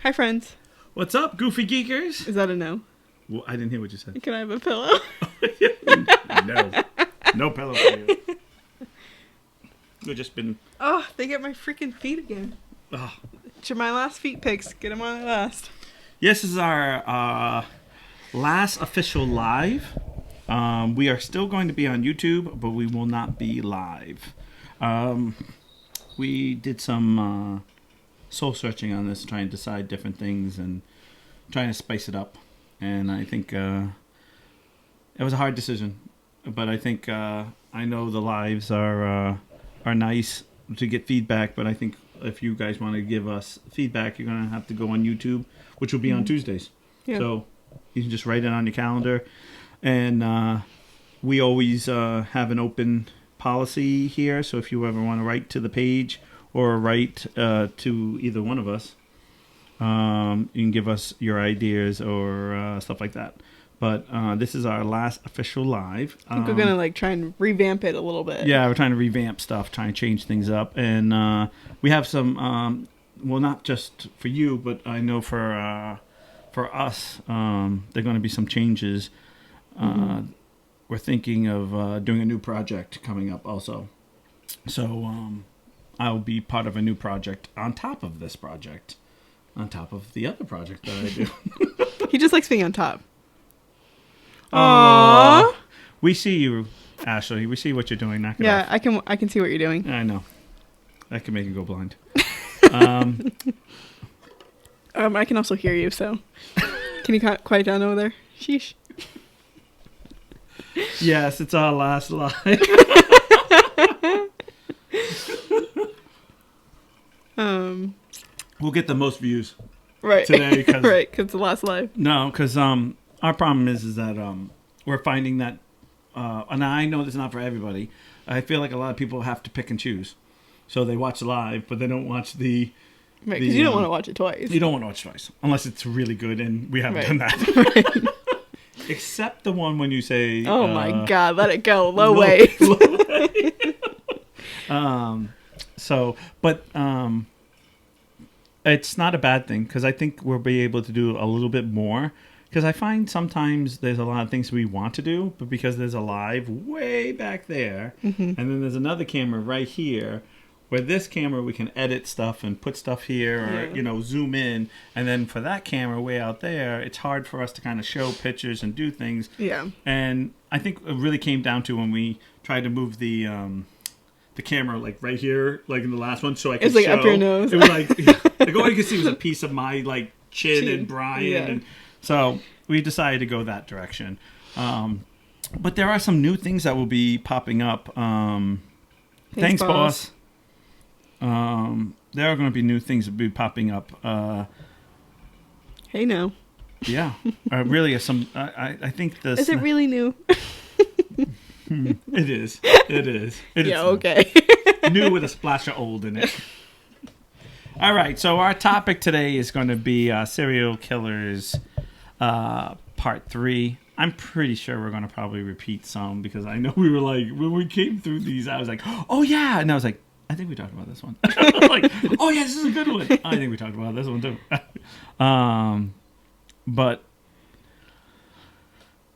Hi, friends. What's up, Goofy Geekers? Is that a no? Well, I didn't hear what you said. Can I have a pillow? No. No pillow for you. We've just been... Oh, they get my freaking feet again. Oh. To my last feet pics. Get them on the last. Yes, this is our last official live. We are still going to be on YouTube, but we will not be live. We did some soul searching on this, trying to decide different things and trying to spice it up. And I think it was a hard decision. But I think I know the lives are nice to get feedback, but I think if you guys want to give us feedback, you're going to have to go on YouTube, which will be on Tuesdays. Yeah. So you can just write it on your calendar. And we always have an open policy here, so if you ever want to write to the page or write to either one of us, you can give us your ideas or stuff like that. But this is our last official live. I think we're going to try and revamp it a little bit. Yeah, we're trying to revamp stuff, trying to change things up. And we have some, well, not just for you, but I know for us, there are going to be some changes. We're thinking of doing a new project coming up also. So I'll be part of a new project on top of this project, on top of the other project that I do. He just likes being on top. Aww. We see you, Ashley. We see what you're doing. Knock it off. I can see what you're doing. I know. That can make you go blind. I can also hear you, so. Can you quiet down over there? Sheesh. Yes, it's our last live. We'll get the most views today. Right, because the last live. No, because our problem is that we're finding that, and I know this is not for everybody, I feel like a lot of people have to pick and choose. So they watch live, but they don't watch the... Right, because you don't want to watch it twice. You don't want to watch it twice, unless it's really good, and we haven't done that. Right. Except the one when you say... Oh my God, let it go. Low wave. But it's not a bad thing, because I think we'll be able to do a little bit more. Because I find sometimes there's a lot of things we want to do, but because there's a live way back there, and then there's another camera right here, where this camera we can edit stuff and put stuff here or, zoom in. And then for that camera way out there, it's hard for us to kind of show pictures and do things. Yeah. And I think it really came down to when we tried to move the camera right here, in the last one, so I could show. It's up your nose. It was all you could see was a piece of my chin and Brian. Yeah. And so we decided to go that direction. But there are some new things that will be popping up. Thanks, boss. There are going to be new things that will be popping up. Hey, no. Yeah. Really, I think this... Is it really new? It is. It is. Okay. New with a splash of old in it. All right, so our topic today is going to be serial killers part 3. I'm pretty sure we're going to probably repeat some because I know we were when we came through these, I was like, oh yeah. And I was like, I think we talked about this one. Oh yeah, this is a good one. I think we talked about this one too. But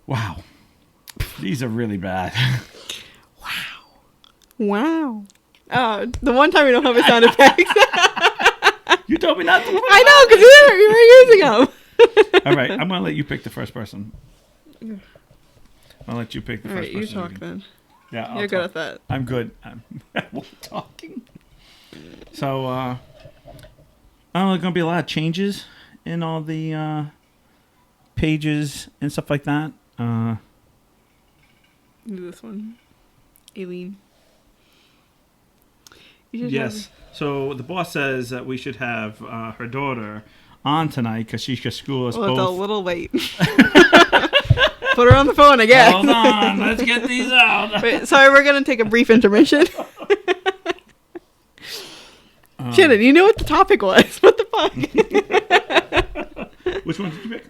wow, these are really bad. Wow. The one time we don't have a sound effects. You told me not to. I know, because you were using them. All right, I'm gonna let you pick the first person. I'll let you pick the first person. All right, you talk then. Yeah, you're good at that. I'm good. I'm talking. So, I don't know, there's going to be a lot of changes in all the pages and stuff like that. Do this one. Aileen. Yes. So, the boss says that we should have her daughter on tonight because she should school us both. It's a little late. Put her on the phone, I guess. Hold on, let's get these out. Wait, sorry, we're going to take a brief intermission. Shannon, you knew what the topic was. What the fuck? Which one did you pick?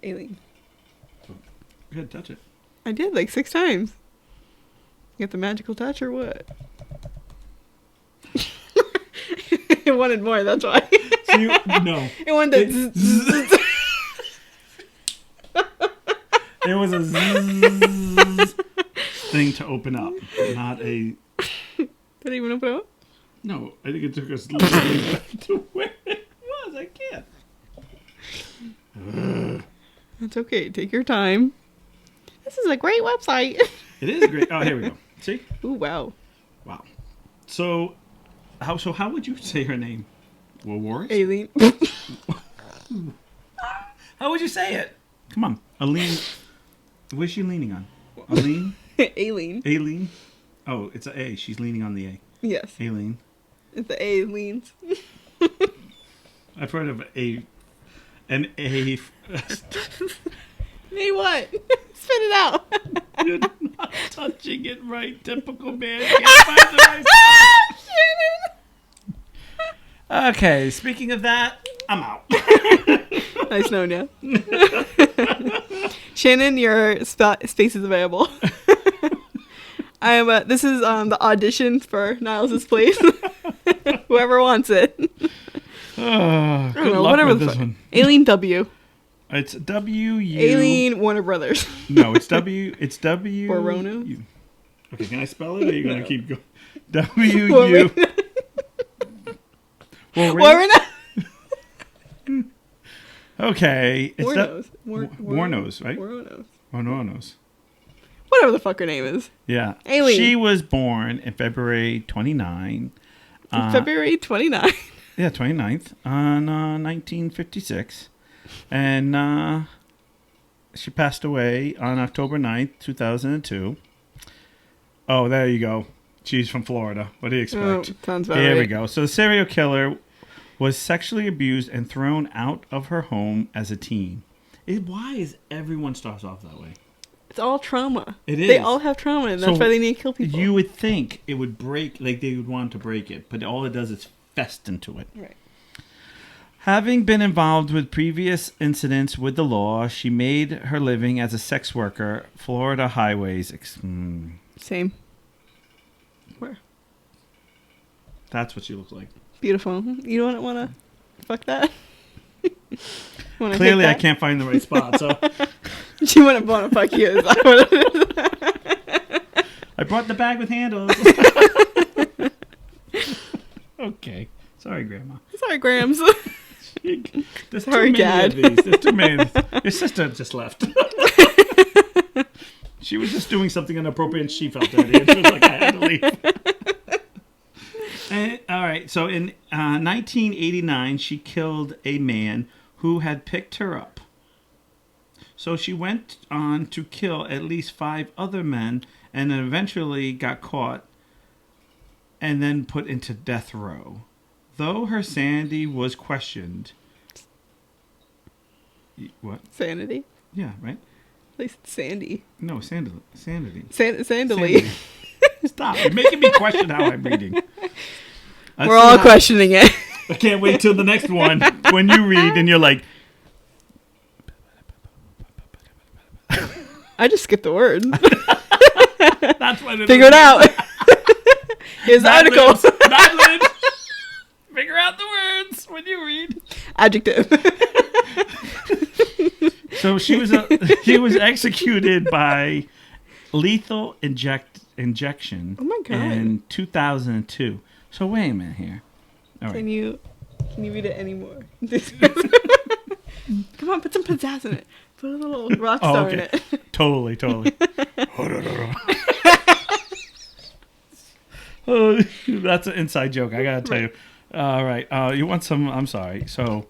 Aileen. Go ahead, touch it. I did, 6 times. You got the magical touch or what? I wanted more, that's why. No. It went the It was a zzz thing to open up, not a... Did it even open up? No, I think it took us literally back to where it was. I can't. That's okay. Take your time. This is a great website. It is great. Oh, here we go. See? Ooh, wow. Wow. So how would you say her name? Well, Warris? Aileen. How would you say it? Come on. Aileen. Where's she leaning on? Aileen? Aileen. Aileen? Oh, it's an A. She's leaning on the A. Yes. Aileen. It's the Aileen's. I've heard of an A. Hey, what? Spit it out. You're not touching it right. Typical man. Can't find the right spot. Okay, speaking of that, I'm out. Nice knowing you. Shannon, your space is available. This is the audition for Niles' place. Whoever wants it. Oh, good luck whatever with the this fuck. one. Aileen W. It's W-U... Aileen Warner Brothers. No, it's W... It's W... Borono? Okay, can I spell it, or are you going to keep going? W-U... Warren? Okay. It's Warnos. Warnos, right? Warnos. Warnos. Whatever the fuck her name is. Yeah. Aileen. She was born in February 29. February 29. Yeah, 29th on 1956. And she passed away on October 9th, 2002. Oh, there you go. She's from Florida. What do you expect? Oh, sounds about Here right. we go. So the serial killer was sexually abused and thrown out of her home as a teen. Why is everyone starts off that way? It's all trauma. It is. They all have trauma, and that's why they need to kill people. You would think it would break, like they would want to break it, but all it does is fest into it. Right. Having been involved with previous incidents with the law, she made her living as a sex worker. Florida highways. Same. Where? That's what she looks like. Beautiful. You don't want to fuck that? Clearly, I can't find the right spot, so... She wouldn't want to fuck you. Is that what it is? I brought the bag with handles. Okay. Sorry, Grandma. Sorry, Grams. There's Sorry, too many Dad. of these. There's too many. Your sister just left. She was just doing something inappropriate and she felt dirty. And she was like, I had to leave. All right. So in 1989, she killed a man who had picked her up. So she went on to kill at least 5 other men and then eventually got caught and then put into death row. Though her sanity was questioned. What? Sanity? Yeah, right? At least Sandy. No, sanity. Sandily. Stop. You're making me question how I'm reading. We're all questioning it. I can't wait till the next one when you read and you're like... I just skipped the word. That's what Figure it out. Here's the article. Madlibs. Figure out the words when you read. Adjective. So she was executed by lethal injection Oh my God. in 2002. So wait a minute here. All right. Can you read it anymore? Come on, put some pizzazz in it. Put a little rock star in it. Totally. Oh, that's an inside joke. I gotta tell you. All right. You want some? I'm sorry. So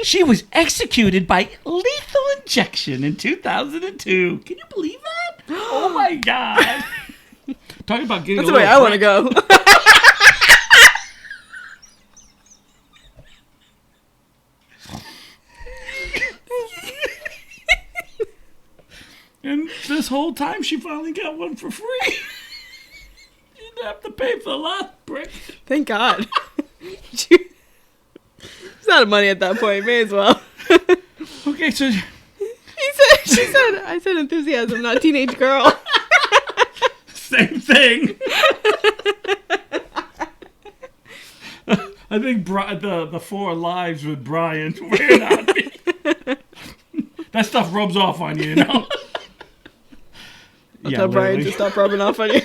she was executed by lethal injection in 2002. Can you believe that? Oh my God! Talking about getting That's the way I want to go. And this whole time, she finally got one for free. She didn't have to pay for the last brick. Thank God. She's out of money at that point. May as well. Okay, so I said enthusiasm, not teenage girl. same thing. I I think the 4 lives with Brian wear on me. That stuff rubs off on you, you know? I'll tell Brian to stop rubbing off on you.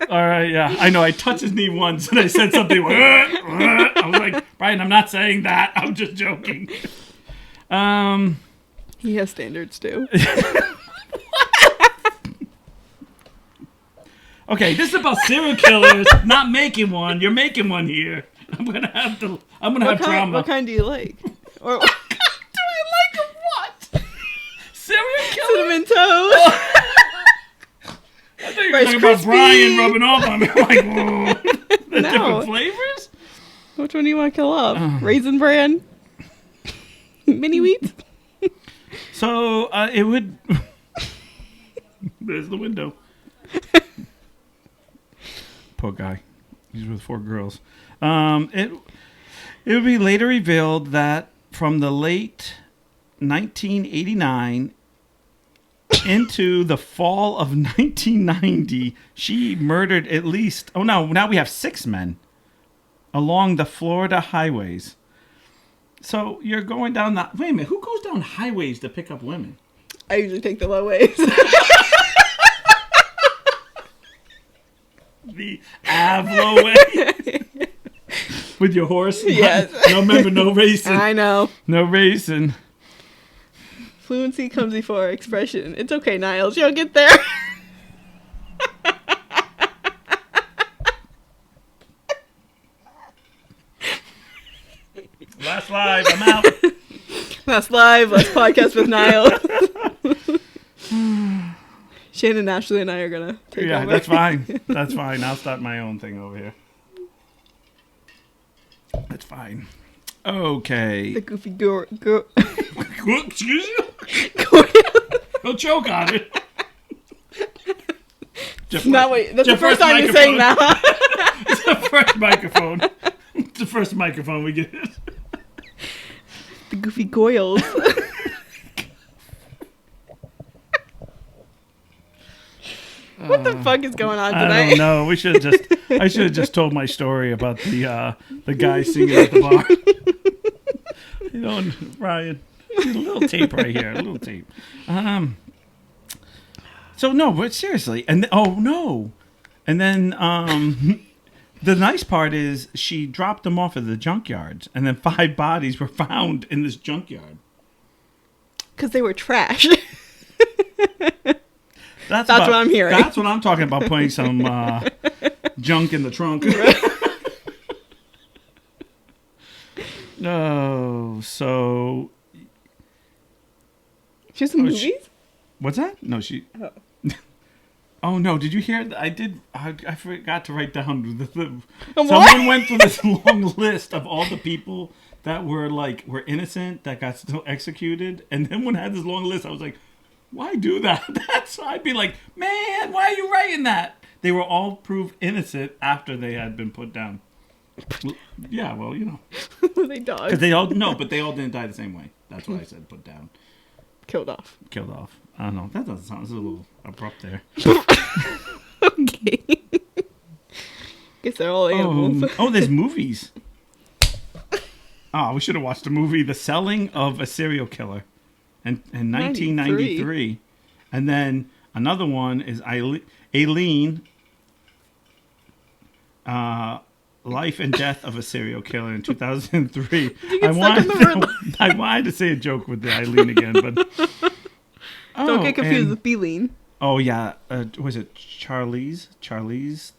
All right, yeah. I know. I touched his knee once and I said something. I was like, Brian, I'm not saying that. I'm just joking. He has standards too. Okay, this is about serial killers, not making one. You're making one here. I'm gonna have trauma. What kind do you like? Or Do you like what? Serial killer? cinnamon toast. I think you're Rice talking about Krispies. Brian rubbing off on me. I'm like, whoa. The No. different flavors? Which one do you want to kill off? Raisin Bran? Mini wheats? So, it would... There's the window. Poor guy. He's with 4 girls. It would be later revealed that from the late 1989 into the fall of 1990, she murdered at least... Oh, no. Now we have 6 men along the Florida highways. So you're going down the... Wait a minute. Who goes down highways to pick up women? I usually take the low ways. The Avlo way? With your horse? Yes. No, remember, no racing. I know. No racing. Fluency comes before expression. It's okay, Niles. You'll get there. Last live. I'm out. Last live. Last podcast with Niles. Shannon, Ashley, and I are going to take over. That's fine. That's fine. I'll start my own thing over here. That's fine. Okay. The goofy Excuse you? He'll choke on it. That's the first time you're saying that. It's the first microphone. It's the first microphone we get. The goofy goyles. What the fuck is going on tonight? I don't know. I should have just told my story about the guy singing at the bar. You know, Ryan, a little tape right here, a little tape. So no, but seriously, and then the nice part is she dropped them off at the junkyards, and then 5 bodies were found in this junkyard Because they were trash. That's what I'm hearing. That's what I'm talking about. Putting some junk in the trunk. No, so She was in movies? What's that? No, she. Oh. Oh no! Did you hear? I forgot to write down What? Someone went through this long list of all the people that were innocent that got still executed, and then when I had this long list, I was like, "Why do that?" I'd be like, "Man, why are you writing that?" They were all proved innocent after they had been put down. Yeah, well, you know, Were they dogs? because they all but they all didn't die the same way. That's why I said put down, Killed off. killed off. I don't know. That doesn't sound. It's a little abrupt there. Okay. Guess they're all animals. There's movies. Oh, we should have watched the movie The Selling of a Serial Killer in 1993. And then another one is Aileen, Life and Death of a Serial Killer in 2003. I wanted to say a joke with the Aileen again, but... Don't get confused with Beeline. Oh, yeah. Was it Charlize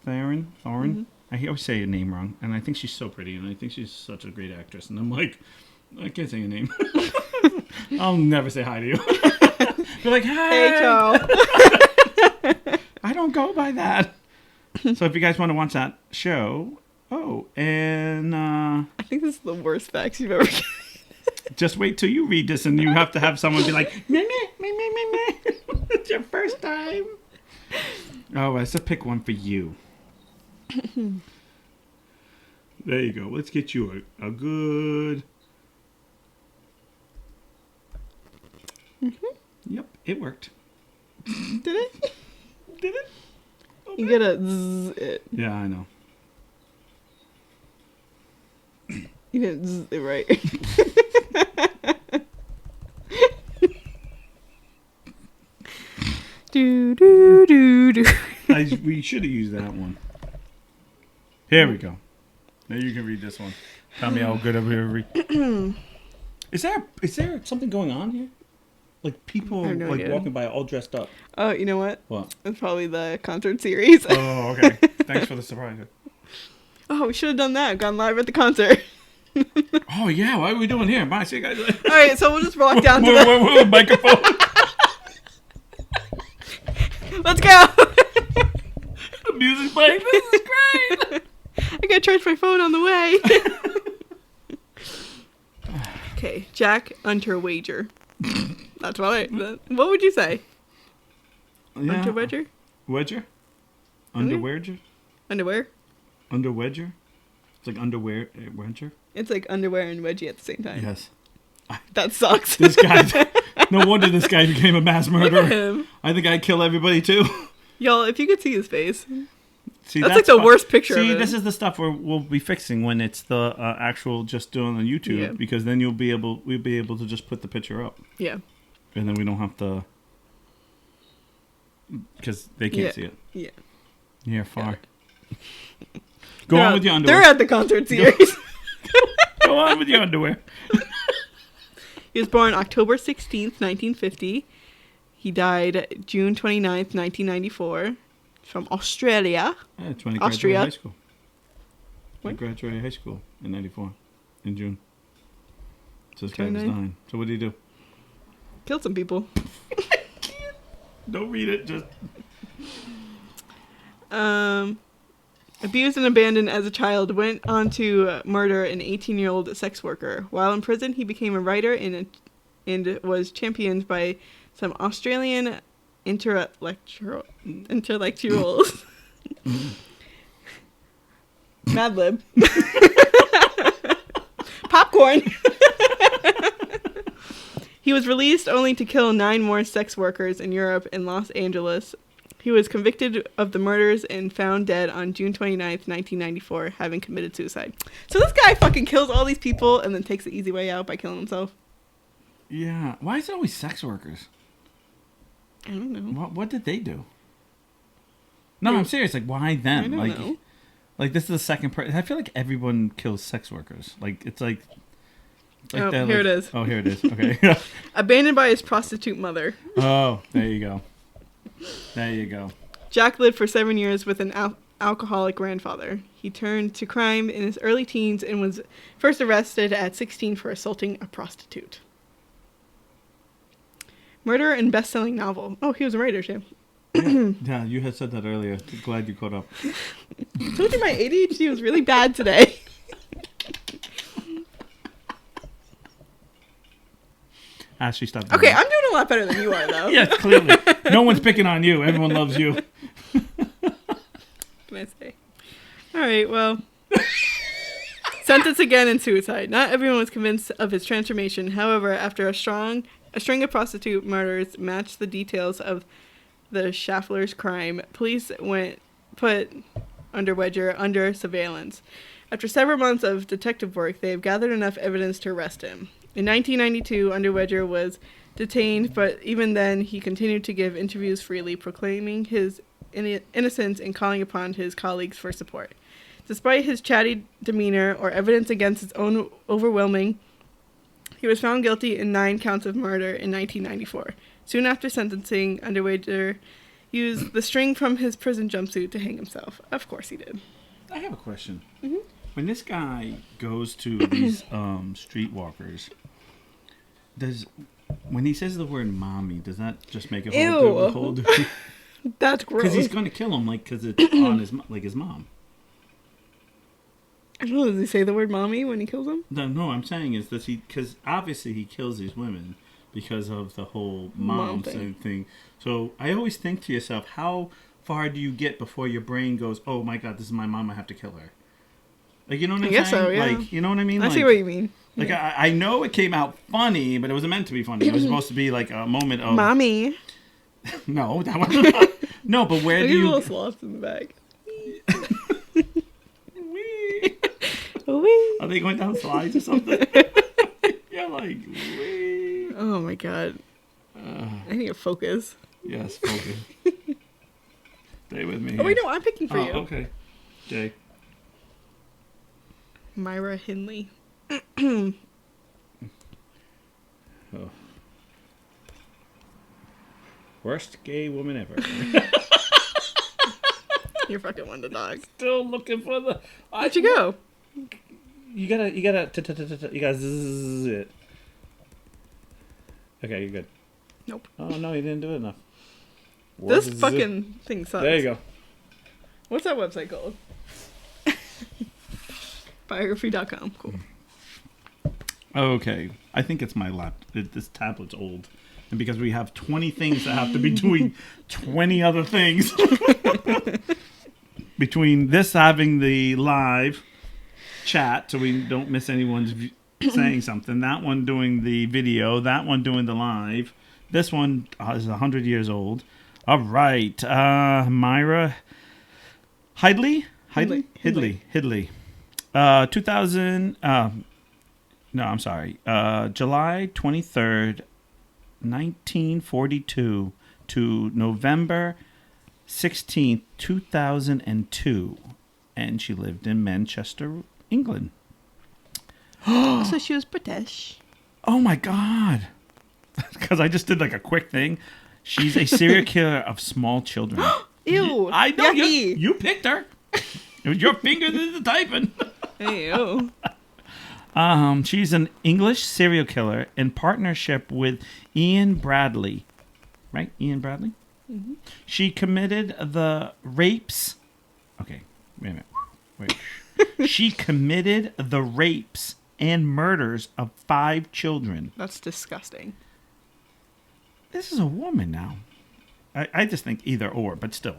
Theron? Mm-hmm. I always say her name wrong. And I think she's so pretty. And I think she's such a great actress. And I'm like, I can't say your name. I'll never say hi to you. You're like, hi. Hey, Charles. I don't go by that. So if you guys want to watch that show. Oh, and... I think this is the worst facts you've ever given. Just wait till you read this and you have to have someone be like, me. It's your first time. Oh, let's pick one for you. There you go. Let's get you a good... Mm-hmm. Yep, it worked. Did it? Did it? Oh, You gotta zzz it. Yeah, I know. You didn't zzz it right. do do do do. We should have used that one. Here we go. Now you can read this one. Tell me how good of a read. Is there something going on here? Like people I have no idea. walking by all dressed up. Oh, you know what? What? It's probably the concert series. Oh, okay. Thanks for the surprise. Oh, we should have done that. Gone live at the concert. Oh yeah, what are we doing here? Bye, see you guys later. All right, so we'll just walk down to the... With a microphone. Let's go. The music playing. This is great. I gotta charge my phone on the way. Okay, Jack Unterweger. That's right. What would you say? Yeah. Unterweger? Wedger? Underwearger? Underwear? Underwedger? It's like underwear wedger? It's like underwear and wedgie at the same time. Yes. That sucks. This guy. No wonder this guy became a mass Look murderer. at him. I think I'd kill everybody too. Y'all, if you could see his face. See, that's like the worst picture of See, him. this is the stuff we'll be fixing when it's the actual just doing on YouTube, because then we'll be able to just put the picture up. Yeah. And then we don't have to, because they can't see it. Yeah. Yeah, far. Go on with your underwear. They're at the concert series. Go on with your underwear. He was born October 16th, 1950. He died June 29th, 1994. From Australia. Yeah, 20 Austria. graduated high school. What? I graduated high school in 94, in June. So this guy was 9. So what did he do? Killed some people. Don't read it, just... Abused and abandoned as a child, went on to murder an 18-year-old sex worker. While in prison, he became a writer and was championed by some Australian intellectuals. Mad Lib. Popcorn. He was released only to kill 9 more sex workers in Europe and Los Angeles. He was convicted of the murders and found dead on June 29th, 1994, having committed suicide. So this guy fucking kills all these people and then takes the easy way out by killing himself. Yeah. Why is it always sex workers? I don't know. What did they do? No, I'm serious. Like, why them? I don't know. Like, this is the second person. I feel like everyone kills sex workers. Like, it's like oh, here it is. Oh, here it is. Okay. Abandoned by his prostitute mother. Oh, there you go. There you go. Jack lived for 7 years with an alcoholic grandfather. He turned to crime in his early teens and was first arrested at 16 for assaulting a prostitute. Murder and best-selling novel. Oh, he was a writer too. Yeah, you had said that earlier. Glad you caught up. I told you my ADHD was really bad today. Ashley, stop. Okay, I'm doing a lot better than you are, though. Yes, clearly. No one's picking on you. Everyone loves you. What can I say? All right, well. Sentenced again in suicide. Not everyone was convinced of his transformation. However, after a string of prostitute murders matched the details of the Schaffler's crime, police put Unterweger under surveillance. After several months of detective work, they have gathered enough evidence to arrest him. In 1992, Unterweger was detained, but even then, he continued to give interviews freely, proclaiming his innocence and calling upon his colleagues for support. Despite his chatty demeanor or evidence against his own overwhelming, he was found guilty in 9 counts of murder in 1994. Soon after sentencing, Unterweger used the string from his prison jumpsuit to hang himself. Of course he did. I have a question. Mm-hmm. When this guy goes to these streetwalkers, when he says the word "mommy," does that just make it hold? That's gross. Because he's going to kill him, because it's on his mom. I don't know. Does he say the word "mommy" when he kills him? No, I'm saying is that because obviously he kills these women because of the whole mom thing. So I always think to yourself, how far do you get before your brain goes, "Oh my God, this is my mom. I have to kill her." Like, you know what I'm saying? I guess so, yeah. Like, you know what I mean? I see what you mean. Like, yeah. I know it came out funny, but it wasn't meant to be funny. It was supposed to be like a moment of... Mommy. No, that was not. No, but where Look do at you... little sloths in the back. Wee. Wee. Are they going down slides or something? You're like, wee. Oh my god. I need to focus. Yes, focus. Stay with me. Oh wait, no, I'm picking for you. Okay. Jay. Myra Hindley. Oh. Worst gay woman ever. You're fucking one to dog. Still looking for the... Where'd you go? You gotta zzz it. Okay, you're good. Nope. Oh, no, you didn't do it enough. This fucking thing sucks. There you go. What's that website called? Biography.com. Cool. Okay. I think it's my this tablet's old. And because we have 20 things that have to be doing 20 other things. Between this having the live chat so we don't miss anyone's saying something, that one doing the video, that one doing the live, this one is 100 years old. All right. Myra Hindley. 2000 no, I'm sorry. July 23rd, 1942 to November 16th, 2002, and she lived in Manchester, England. So she was British. Oh my god. Because I just did like a quick thing. She's a serial killer of small children. Ew. I know yucky. you picked her. It was your finger did the typing. Ew. She's an English serial killer in partnership with Ian Bradley. Right? Ian Bradley? Mm-hmm. She committed the rapes. Okay, wait a minute. Wait. She committed the rapes and murders of 5 children. That's disgusting. This is a woman now. I just think either or, but still.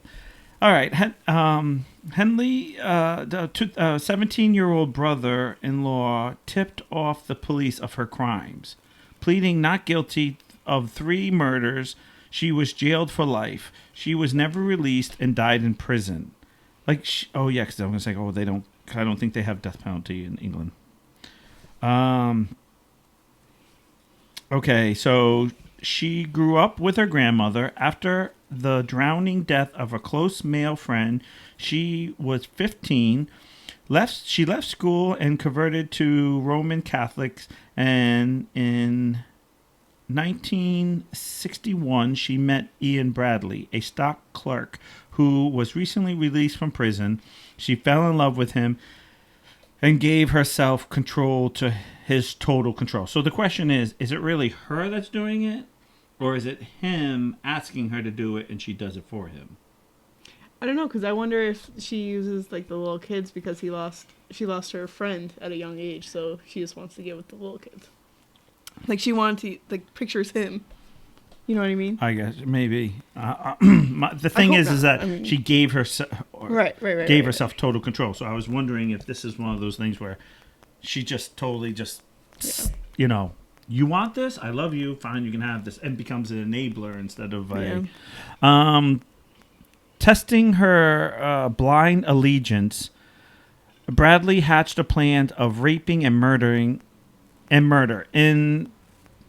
All right. Henley, the 17-year-old brother-in-law, tipped off the police of her crimes. Pleading not guilty of 3 murders, she was jailed for life. She was never released and died in prison. Because I'm going to say, I don't think they have death penalty in England. Okay, so she grew up with her grandmother. After the drowning death of a close male friend, she was 15. She left school and converted to Roman Catholics, and in 1961 she met Ian Bradley, a stock clerk who was recently released from prison. She fell in love with him and gave herself control to his total control. So the question is it really her that's doing it? Or is it him asking her to do it and she does it for him? I don't know, because I wonder if she uses like the little kids because she lost her friend at a young age, so she just wants to get with the little kids. Like she wanted to pictures him. You know what I mean? I guess maybe. The thing is that she gave herself herself total control. So I was wondering if this is one of those things where she just totally you want this? I love you. Fine, you can have this, and becomes an enabler instead of testing her blind allegiance. Bradley hatched a plan of raping and murder. In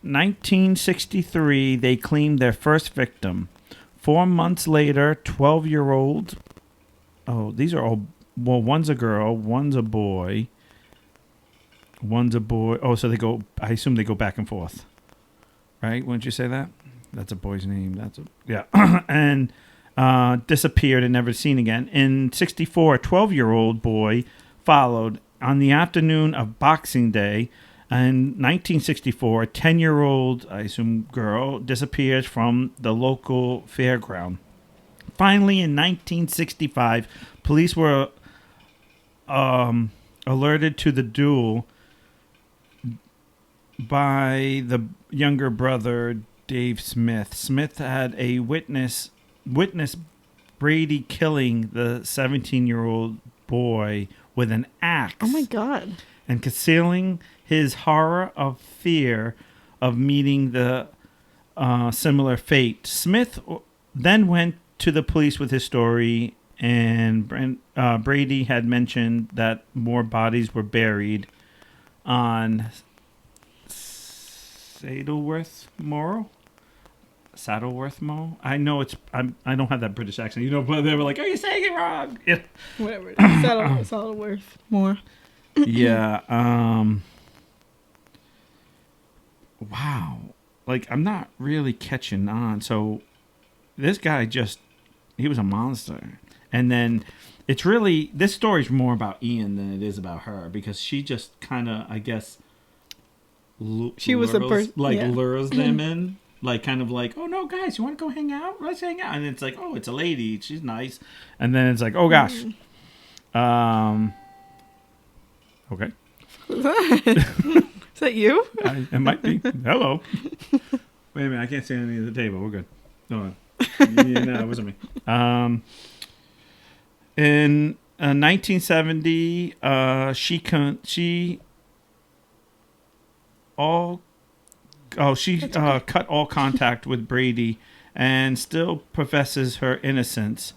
1963, they claimed their first victim. 4 months later, 12-year-old. Oh, these are all. Well, one's a girl, one's a boy. One's a boy. Oh, so they go. I assume they go back and forth, right? Wouldn't you say that? That's a boy's name. And disappeared and never seen again. In 64, a 12-year-old boy followed. On the afternoon of Boxing Day, in 1964, a 10-year-old, I assume, girl disappears from the local fairground. Finally, in 1965, police were alerted to the duel by the younger brother, Dave Smith. Smith had a witness Brady killing the 17-year-old boy with an axe. Oh my God. And concealing his horror of fear of meeting the similar fate. Smith then went to the police with his story, and Brady had mentioned that more bodies were buried on Saddleworth Moor. I know I don't have that British accent. You know, but they were like, "Are you saying it wrong?" Yeah. Whatever. Saddleworth more. Yeah. Wow. Like, I'm not really catching on. So this guy he was a monster. And then this story's more about Ian than it is about her, because she just kind of, I guess, lures them in. Like, kind of like, "Oh, no, guys, you want to go hang out? Let's hang out." And it's like, "Oh, it's a lady. She's nice." And then it's like, "Oh, gosh." Okay. Is that you? It might be. Hello. Wait a minute. I can't see any of the table. We're good. No, it wasn't me. In 1970, she cut all contact with Brady and still professes her innocence.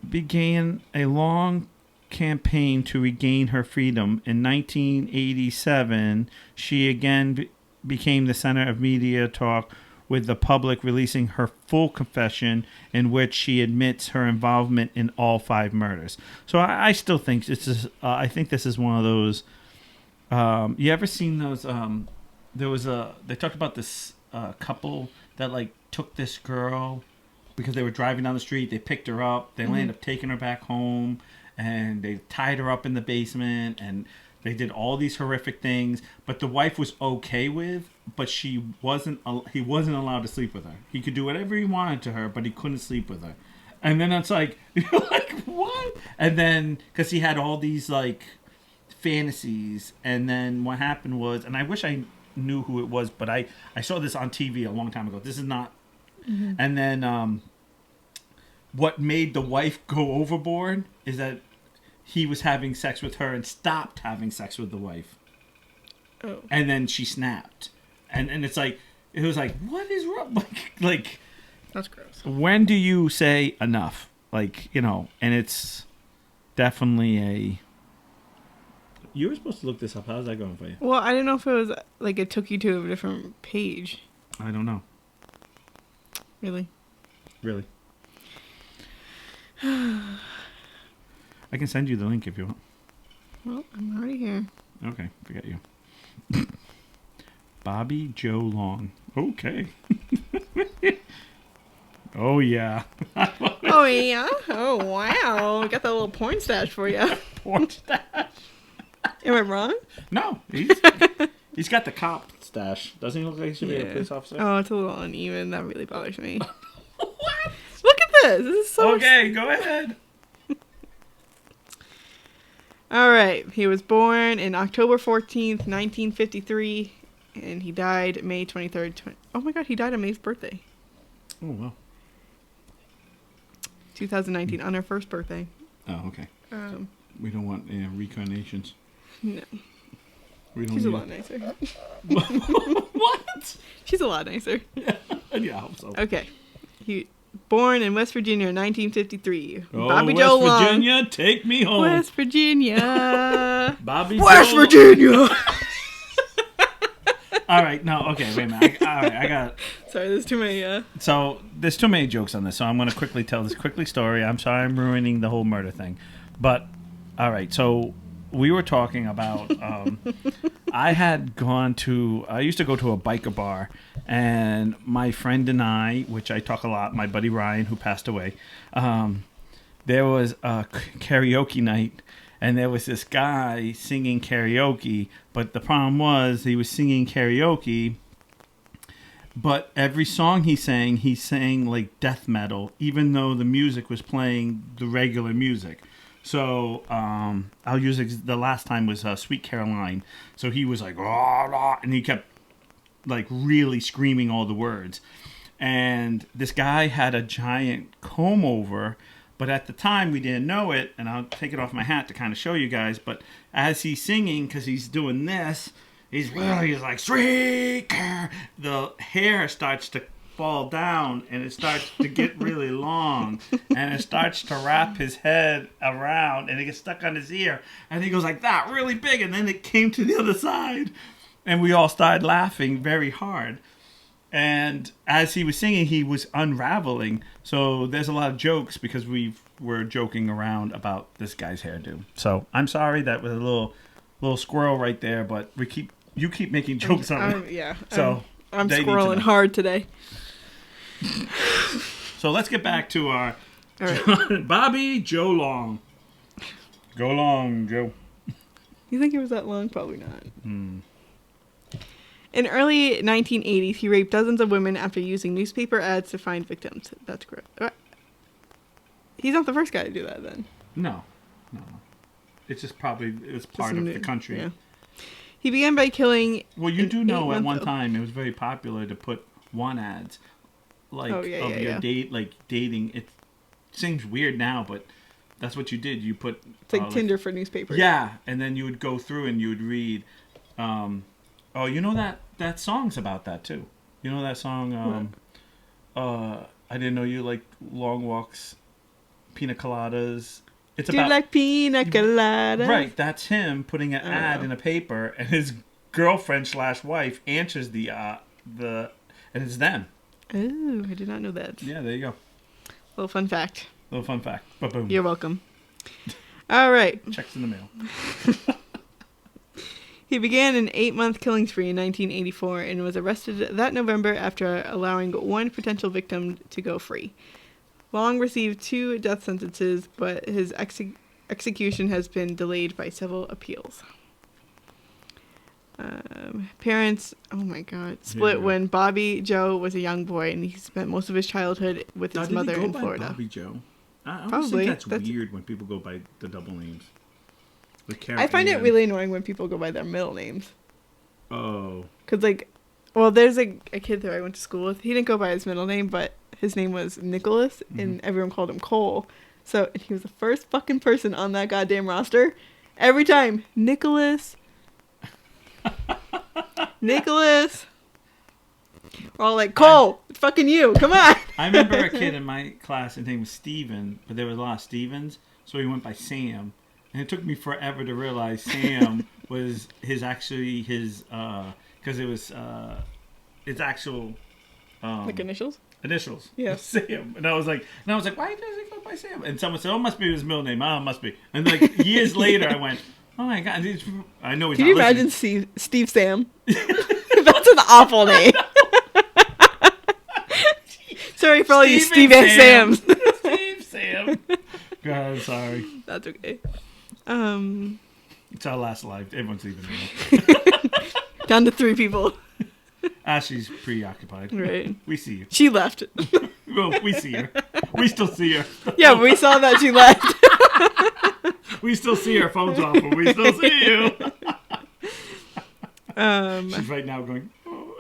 Began a long campaign to regain her freedom. In 1987, she again became the center of media talk, with the public releasing her full confession, in which she admits her involvement in all 5 murders. So I still think I think this is one of those. You ever seen those? They talked about this couple that like took this girl because they were driving down the street. They picked her up. They ended up taking her back home, and they tied her up in the basement, and they did all these horrific things. But the wife was okay with, but he wasn't allowed to sleep with her. He could do whatever he wanted to her, but he couldn't sleep with her. And then it's like, you're like, what? And then, because he had all these like fantasies, and then what happened was, and I wish I knew who it was, but I saw this on TV a long time ago. This is not. And then what made the wife go overboard is that he was having sex with her and stopped having sex with the wife. Oh. And then she snapped. And it's like, it was like, what is wrong? Like that's gross. When do you say enough? Like, and it's definitely you were supposed to look this up. How's that going for you? Well, I didn't know if it was like it took you to a different page. I don't know. Really? I can send you the link if you want. Well, I'm already here. Okay, forget you. Bobby Joe Long. Okay. Oh, yeah. Oh, yeah? Oh, wow. Got that little porn stash for you. Porn stash? Am I wrong? No. He's got the cop stash. Doesn't he look like he should be a police officer? Oh, it's a little uneven. That really bothers me. What? Look at this. This is so... Okay, go ahead. All right. He was born in October 14th, 1953, and he died May 23rd. Oh, my God. He died on May's birthday. Oh, wow. 2019, on her first birthday. Oh, okay. We don't want reincarnations. No. She's a lot nicer. What? She's a lot nicer. Yeah, I hope so. Okay. He born in West Virginia in 1953. Oh, Bobby Joe Long. West Virginia, take me home. West Virginia. West Virginia. All right, no, okay, wait a minute. I got. Sorry, there's too many. So there's too many jokes on this, so I'm going to quickly tell this story. I'm sorry, I'm ruining the whole murder thing, but all right. So we were talking about. I used to go to a biker bar, and my friend and I, which I talk a lot, my buddy Ryan, who passed away, there was a karaoke night. And there was this guy singing karaoke, but the problem was he was singing karaoke, but every song he sang like death metal, even though the music was playing the regular music. So I'll use the last time was Sweet Caroline. So he was like, rah, rah, and he kept like really screaming all the words. And this guy had a giant comb over. But at the time, we didn't know it, and I'll take it off my hat to kind of show you guys. But as he's singing, because he's doing this, he's like, sweet. The hair starts to fall down, and it starts to get really long, and it starts to wrap his head around, and it gets stuck on his ear, and he goes like that, really big, and then it came to the other side, and we all started laughing very hard. And as he was singing, he was unraveling. So there's a lot of jokes because we were joking around about this guy's hairdo. So I'm sorry that was a little squirrel right there, but you keep making jokes on it. Yeah. So I'm squirreling hard today. So let's get back to our All right. Bobby Joe Long. Go long, Joe. You think it was that long? Probably not. In early 1980s, he raped dozens of women after using newspaper ads to find victims. That's correct. He's not the first guy to do that, then. No. It's just probably part of the country. Yeah. He began by killing. Well, you do know at one time it was very popular to put want ads, date, like dating. It seems weird now, but that's what you did. You put it's like Tinder for newspapers. Yeah, and then you would go through and you would read. Oh, you know that song's about that too. You know that song. I didn't know you liked long walks, pina coladas. It's do you like pina coladas? Right, that's him putting an ad in a paper, and his girlfriend/wife answers the and it's them. Oh, I did not know that. Yeah, there you go. Little fun fact. Ba-boom. You're welcome. All right. Checks in the mail. He began an 8-month killing spree in 1984 and was arrested that November after allowing one potential victim to go free. Long received 2 death sentences, but his execution has been delayed by several appeals. Parents, split when Bobby Joe was a young boy, and he spent most of his childhood with his mother in Florida. Bobby Joe? I always think that's weird when people go by the double names. I find it really annoying when people go by their middle names. Oh. Because, there's a kid that I went to school with. He didn't go by his middle name, but his name was Nicholas, and everyone called him Cole. So he was the first fucking person on that goddamn roster. Every time, Nicholas. Nicholas. We're all like, Cole, it's fucking you. Come on. I remember a kid in my class, his name was Steven, but there was a lot of Stevens, so he went by Sam. And it took me forever to realize Sam was his because it was its actual initials. Initials. Yeah. Sam. And I was like, why does he go by Sam? And someone said, oh, it must be his middle name. Oh, it must be. And years later, I went, oh my god, I know he's. Can you imagine Steve Sam? That's an awful name. Sorry for all you Steve and Sams. Steve Sam. God, I'm sorry. That's okay. It's our last live. Everyone's leaving now. Down to 3 people. Ashley's preoccupied. Right. We see you. She left. Well, we see her. We still see her. Yeah, we saw that she left. We still see her. Phone's off, but we still see you. She's right now going, oh.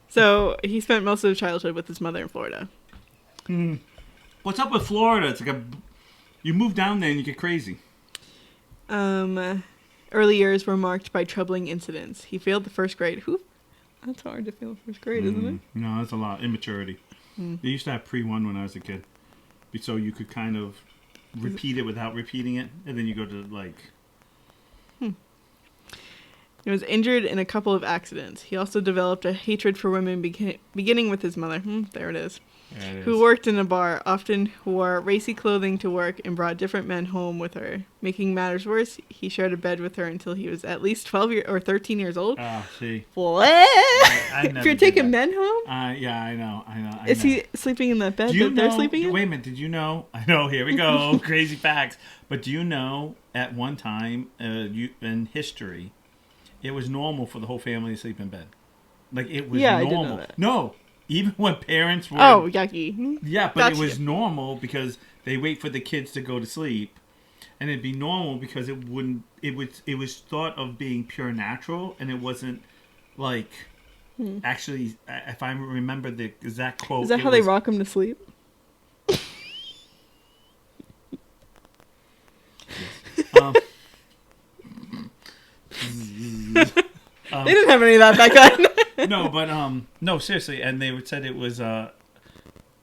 So he spent most of his childhood with his mother in Florida. What's up with Florida? It's like you move down there and you get crazy. Early years were marked by troubling incidents. He failed the first grade. That's hard to fail the first grade, isn't it? No, that's a lot. Immaturity. They used to have pre-1 when I was a kid. So you could kind of repeat it without repeating it. And then you go to He was injured in a couple of accidents. He also developed a hatred for women beginning with his mother. There it is. Who worked in a bar, often wore racy clothing to work and brought different men home with her. Making matters worse, he shared a bed with her until he was at least 13 years old. See. What? If you're taking men home? Yeah, I know. Is he sleeping in the bed that they're sleeping in? Wait a minute, did you know? I know, here we go, crazy facts. But do you know, at one time in history, it was normal for the whole family to sleep in bed? It was normal. I did know that. No. Even when parents were... Oh, yucky. Yeah, but it was normal because they wait for the kids to go to sleep. And it'd be normal because it was thought of being pure natural. And it wasn't actually, if I remember the exact quote... Is that how they rock them to sleep? Yes. They didn't have any of that back then. No, but no, seriously, and they said it was what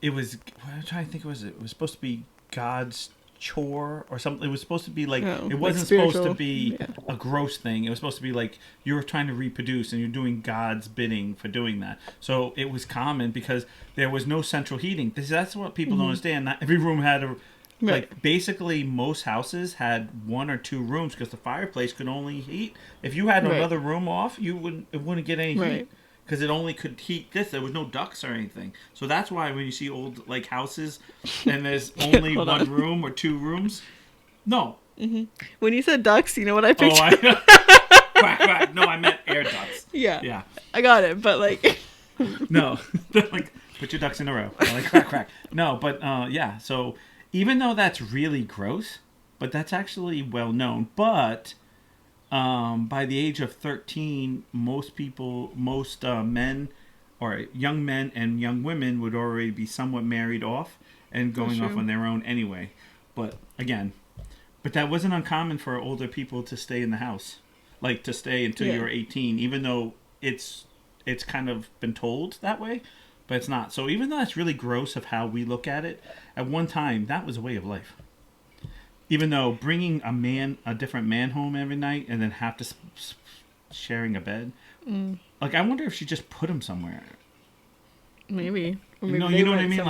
I'm trying to think, it was supposed to be God's chore or something. It was supposed to be like, it wasn't supposed to be a gross thing. It was supposed to be like you were trying to reproduce and you're doing God's bidding for doing that. So it was common because there was no central heating. That's what people don't understand. Not every room had a like basically most houses had 1 or 2 rooms because the fireplace could only heat. If you had another room off, it wouldn't get any heat. Because it only could heat this. There was no ducts or anything. So that's why when you see old like houses and there's only one room or 2 rooms. No. Mm-hmm. When you said ducts, you know what I pictured? Quack, quack. No, I meant air ducts. Yeah. I got it, but like... No. Like, put your ducks in a row. Like, quack, quack. No, but yeah. So even though that's really gross, but that's actually well known. But... by the age of 13, most men or young men and young women would already be somewhat married off and going off on their own anyway. But again, that wasn't uncommon for older people to stay in the house, like to stay until you're 18, even though it's kind of been told that way, but it's not. So even though it's really gross of how we look at it, at one time, that was a way of life. Even though bringing a different man home every night and then have to sharing a bed, like I wonder if she just put him somewhere. Maybe. Or maybe you know what I mean?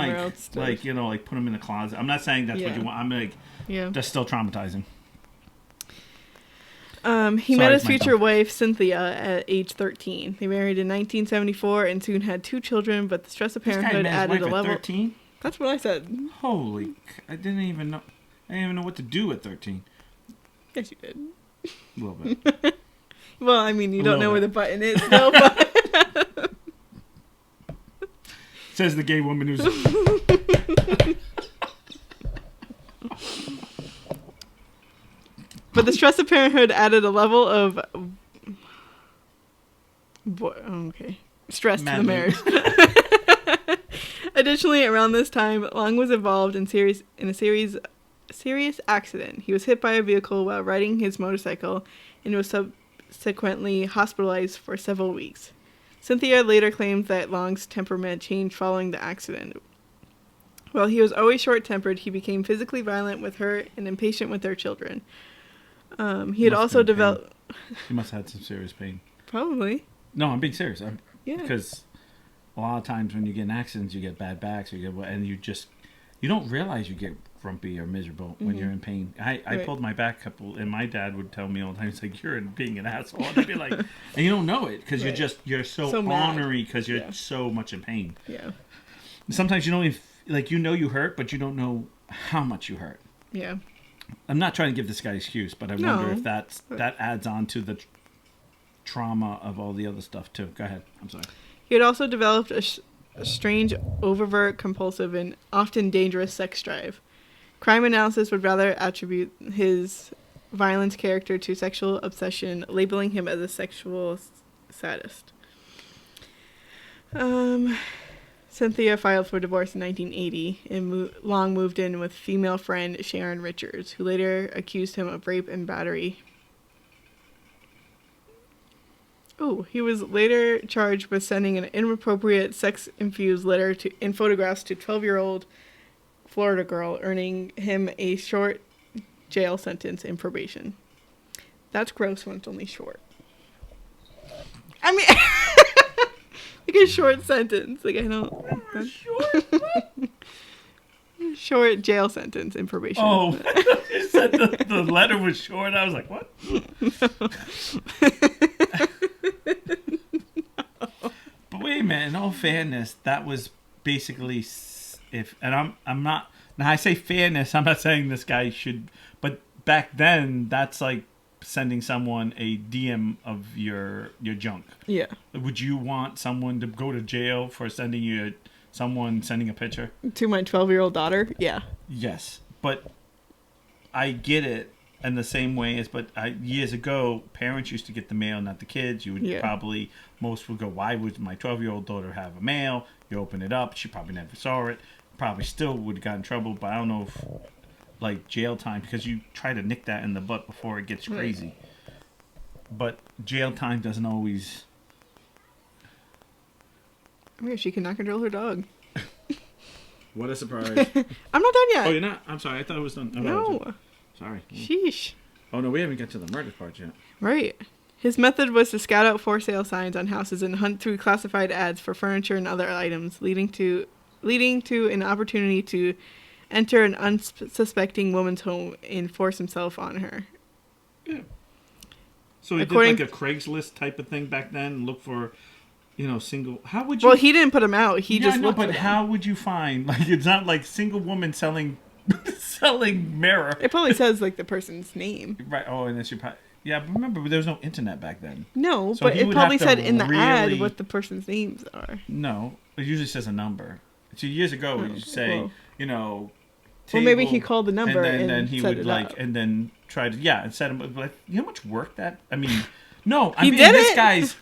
Like you know, like put him in the closet. I'm not saying that's what you want. I'm like, that's still traumatizing. He met his future wife Cynthia at age 13. They married in 1974 and soon had 2 children. But the stress of parenthood added a level. 13? That's what I said. Holy! I didn't even know. I didn't even know what to do at 13. Yes, you did. A little bit. Well, I mean, you don't know where the button is. No, but... Says the gay woman who's... But the stress of parenthood added a level of... stress to the marriage. Additionally, around this time, Long was involved in a serious accident. He was hit by a vehicle while riding his motorcycle and was subsequently hospitalized for several weeks. Cynthia later claimed that Long's temperament changed following the accident. While he was always short-tempered, he became physically violent with her and impatient with their children. He had also developed... He must have had some serious pain. Probably. No, I'm being serious. Because a lot of times when you get in accidents, you get bad backs, and you don't realize you get grumpy or miserable when you're in pain. I pulled my back and my dad would tell me all the time, it's like, you're being an asshole. And I'd be like, and you don't know it because you're so ornery because you're so much in pain. Yeah. Sometimes you don't even, like, you hurt, but you don't know how much you hurt. Yeah. I'm not trying to give this guy an excuse, but I wonder if that adds on to the trauma of all the other stuff too. Go ahead. I'm sorry. He had also developed a strange, overt, compulsive, and often dangerous sex drive. Crime analysis would rather attribute his violent character to sexual obsession, labeling him as a sexual sadist. Cynthia filed for divorce in 1980, and Long moved in with female friend Sharon Richards, who later accused him of rape and battery. He was later charged with sending an inappropriate sex-infused letter in photographs to 12-year-old Florida girl, earning him a short jail sentence and probation. That's gross when it's only short. I mean, like a short sentence. Like, I don't... Short jail sentence and probation. Oh, you said the letter was short. I was like, what? But wait a minute, in all fairness, that was basically I'm not, now I say fairness, I'm not saying this guy should, but back then that's like sending someone a DM of your junk. Yeah. Would you want someone to go to jail for sending a picture? To my 12-year-old daughter? Yeah. Yes. But I get it in the same way as, years ago, parents used to get the mail, not the kids. You would probably, most would go, why would my 12-year-old daughter have a mail? You open it up, she probably never saw it. Probably still would have gotten in trouble, but I don't know if, like, jail time, because you try to nick that in the butt before it gets crazy. but jail time doesn't always. Oh yeah, she cannot control her dog. What a surprise! I'm not done yet. Oh, you're not. I'm sorry. I thought it was done. No. Sorry. Sheesh. Oh no, we haven't got to the murder part yet. Right. His method was to scout out for sale signs on houses and hunt through classified ads for furniture and other items, leading to an opportunity to enter an unsuspecting woman's home and force himself on her. Yeah. So he According- did like a Craigslist type of thing back then, look for, single. How would you? Well, he didn't put them out. He just no, looked but for them. how would you find? Like, it's not like single woman selling mirror. It probably says like the person's name. Right. Oh, and then she probably. Yeah, but remember, there was no internet back then. No, So but he it would probably have to said in the ad really- what the person's names are. No, it usually says a number. So years ago, we used to say, Well, maybe he table, called the number and then he set would it up. and then try to and set him. But you know how much work that? I mean, no, I He mean did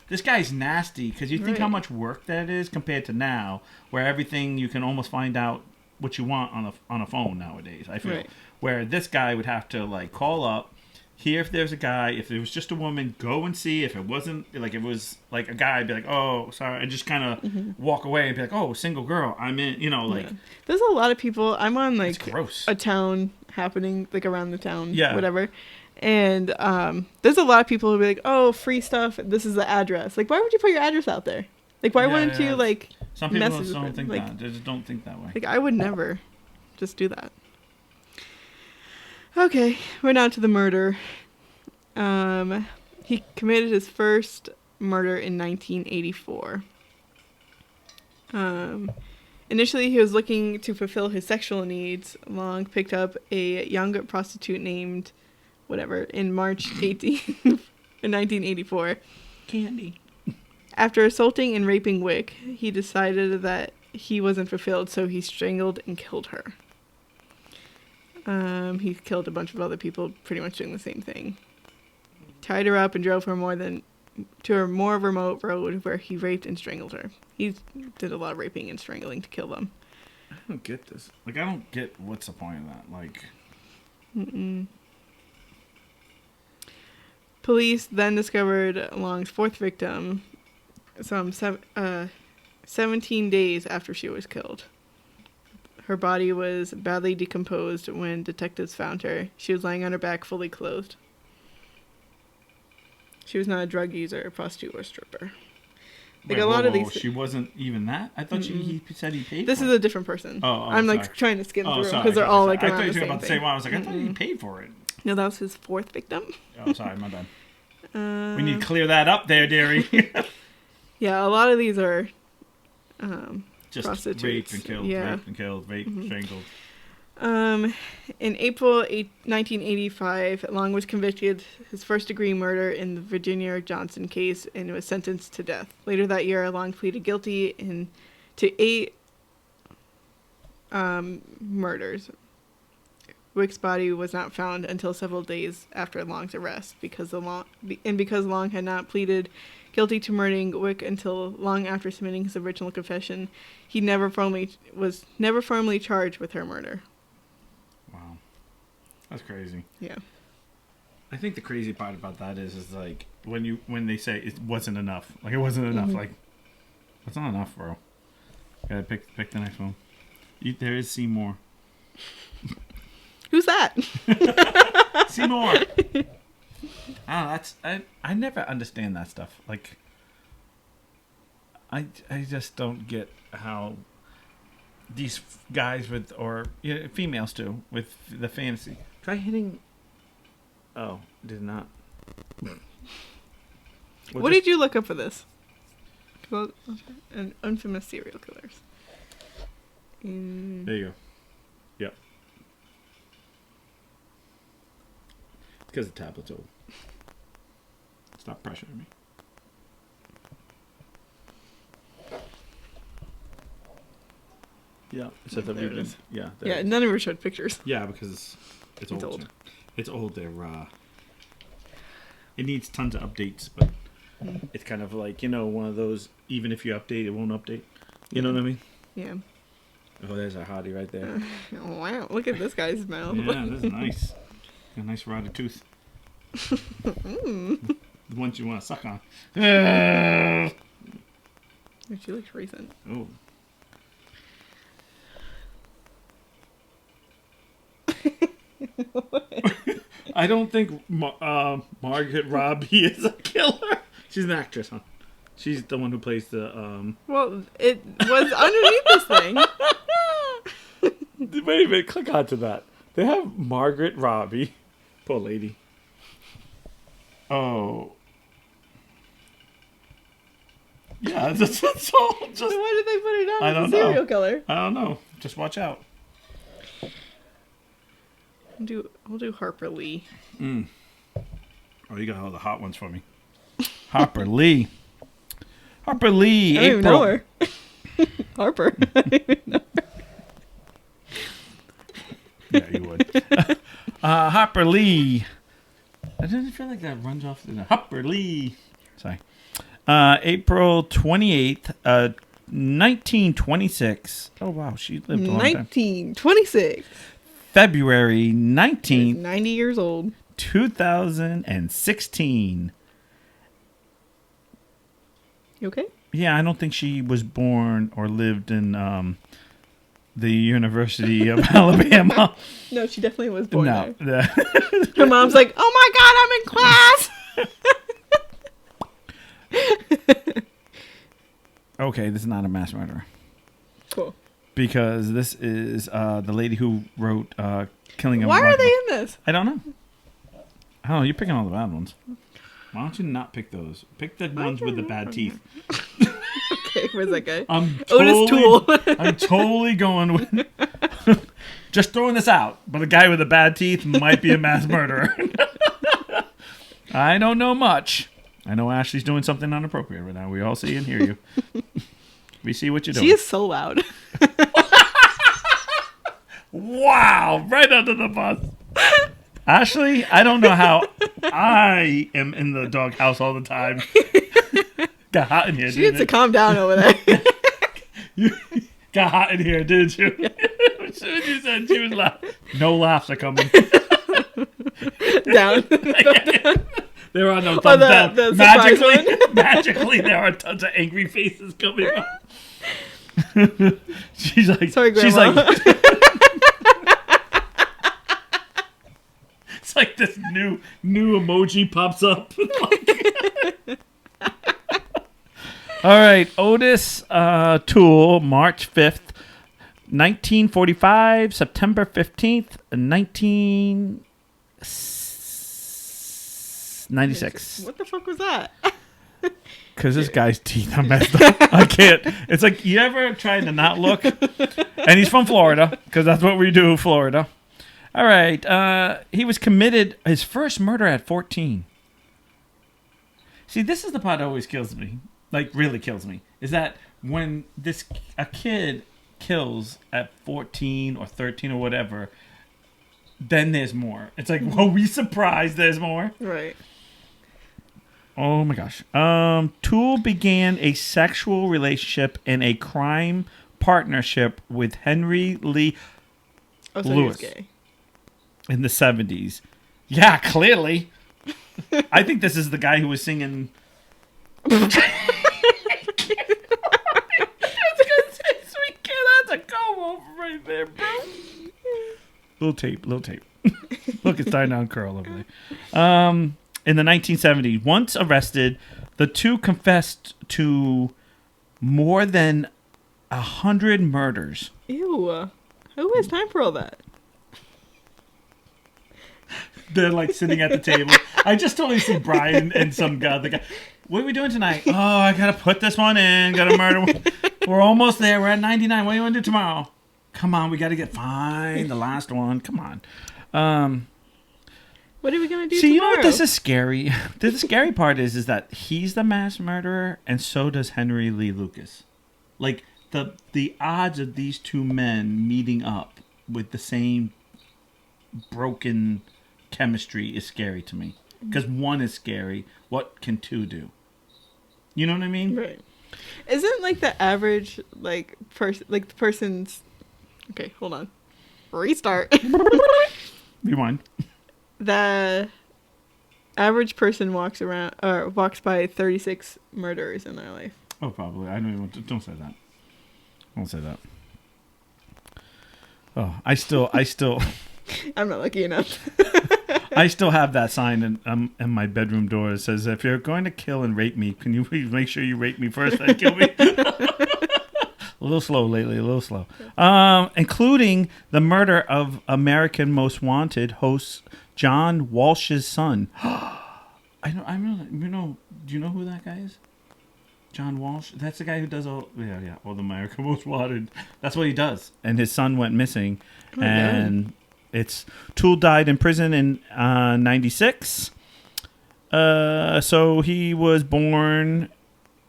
this guy's nasty because you think Right. how much work that is compared to now, where everything you can almost find out what you want on a phone nowadays. I feel Right. where this guy would have to like call up. Here, if there's a guy, if it was just a woman, go and see. If it wasn't, like, it was like a guy, I'd be like, oh, sorry, and just kind of walk away and be like, oh, single girl, I'm in, like. Yeah. There's a lot of people. I'm on It's like gross. a town happening, like around the town, Yeah. whatever. And there's a lot of people who be like, oh, free stuff. This is the address. Like, why would you put your address out there? Like, why Yeah, wouldn't yeah. you like? Some people message don't with, think like- that. They just don't think that way. Like, I would never just do that. Okay, we're down to the murder. He committed his first murder in 1984. Initially, he was looking to fulfill his sexual needs. Long picked up a young prostitute named whatever in March 18th in 1984. Candy. After assaulting and raping Wick, he decided that he wasn't fulfilled, so he strangled and killed her. He killed a bunch of other people pretty much doing the same thing. Tied her up and drove her to a more remote road where he raped and strangled her. He did a lot of raping and strangling to kill them. I don't get this. Like, I don't get what's the point of that. Like, Police then discovered Long's fourth victim 17 days after she was killed. Her body was badly decomposed when detectives found her. She was lying on her back, fully clothed. She was not a drug user, a prostitute, or stripper. Like wait, a lot of these. She wasn't even that? I thought he said he paid This for is it. a different person. Oh, I'm sorry. like trying to skim through them sorry. because they're all like I around thought you the were same about to thing. say one. I was like, I thought he paid for it. No, that was his fourth victim. Oh, sorry, my bad. We need to clear that up there, dearie. Yeah, a lot of these are Just prostitutes. raped and killed, Yeah. raped and killed, raped, strangled. In April 1985, Long was convicted his first-degree murder in the Virginia Johnson case and was sentenced to death. Later that year, Long pleaded guilty to 8 murders. Wick's body was not found until several days after Long's arrest because Long had not pleaded guilty to murdering Wick until long after submitting his original confession. He was never formally charged with her murder. Wow. That's crazy. Yeah. I think the crazy part about that is like when they say it wasn't enough. Like, it wasn't enough. Like, it's not enough, bro. Gotta pick the next one. There is Seymour. Who's that? Seymour. I never understand that stuff. Like, I just don't get how these guys females too with the fantasy. Try hitting. Oh, did not. What did you look up for this? An infamous serial killers. There you go. Yep. Because the tablet's old. Stop pressuring me. Yeah, it said that There we've it been. is. Yeah. Yeah, none of her showed pictures. Yeah, because it's old. old. It's old. It needs tons of updates, but it's kind of like, one of those. Even if you update, it won't update. You know what I mean? Yeah. Oh, there's our hottie right there. Oh, wow, look at this guy's mouth. Yeah, this is nice. Got a nice rotted tooth. The ones you want to suck on. She looks recent. Oh. I don't think Margaret Robbie is a killer. She's an actress, huh? She's the one who plays the. Well, it was underneath this thing. Wait a minute, click onto that. They have Margaret Robbie. Poor lady. Oh. Yeah, that's all. Just, why did they put it on? I As don't a know. serial killer. I don't know. Just watch out. We'll do Harper Lee. Oh, you got all the hot ones for me. Harper Lee. Harper Lee. I don't even know her. Harper. I don't even know her. Yeah, you would. Harper Lee. I didn't feel like that runs off the Harper Lee. Sorry. April 28th, 1926. Oh, wow. She lived a long time. 1926. February 19th. 90 years old. 2016. You okay? Yeah, I don't think she was born or lived in the University of Alabama. No, she definitely was born there. No. Her mom's like, oh my God, I'm in class. Okay, this is not a mass murderer. Cool. Because this is the lady who wrote Killing of Why are they in this? I don't know. I don't know. You're picking all the bad ones. Why don't you not pick those? Pick the ones with the bad teeth. Okay, where's that guy? Otis Toole. I'm totally going with... Just throwing this out, but a guy with the bad teeth might be a mass murderer. I don't know much. I know Ashley's doing something inappropriate right now. We all see and hear you. We see what you're doing. She is so loud. Wow! Right under the bus. Ashley, I don't know how I am in the doghouse all the time. Got hot in here, She needs to calm down over there. You got hot in here, didn't you? Yeah. As soon as you said she was laughing. No laughs are coming. Down. There are no thumbs down. The Magically, there are tons of angry faces coming up. She's like, sorry, Grandma. It's like this new emoji pops up. All right, Otis Toole, March 5th, 1945, September 15th, 1996. What the fuck was that? Because this guy's teeth are messed up. I can't. It's like, you ever tried to not look? And he's from Florida, because that's what we do, Florida. All right. He was committed his first murder at 14. See, this is the part that always kills me. Like, really kills me. Is that when a kid kills at 14 or 13 or whatever, then there's more. It's like, well, we surprised there's more. Right. Oh my gosh. Toole began a sexual relationship in a crime partnership with Henry Lee Lewis in the 70s. Yeah, clearly. I think this is the guy who was singing. That's a comb over right there, bro. Little tape. Look, it's starting to uncurl over there. In the 1970s, once arrested, the two confessed to more than 100 murders. Ew. Who has time for all that? They're like sitting at the table. I just totally see Brian and some guy. The guy, what are we doing tonight? Oh, I gotta put this one in. Gotta murder one. We're almost there. We're at 99. What do you want to do tomorrow? Come on, we gotta get fine. The last one. Come on. What are we gonna do? See, tomorrow? you know what? This is scary. The scary part is that he's the mass murderer, and so does Henry Lee Lucas. Like the odds of these two men meeting up with the same broken chemistry is scary to me. Because one is scary. What can two do? You know what I mean? Right. Isn't like the average the person's. Okay, hold on. Restart. Rewind. The average person walks by 36 murderers in their life. Oh, probably. I don't even want to, don't say that. Don't say that. Oh, I still I'm not lucky enough. I still have that sign in my bedroom door. It says, "If you're going to kill and rape me, can you please make sure you rape me first and kill me?" A little slow lately, a little slow. Including the murder of American Most Wanted host John Walsh's son. I know. Do you know who that guy is? John Walsh. That's the guy who does all the American Most Wanted. That's what he does. And his son went missing, and it's Toole died in prison in 96. So he was born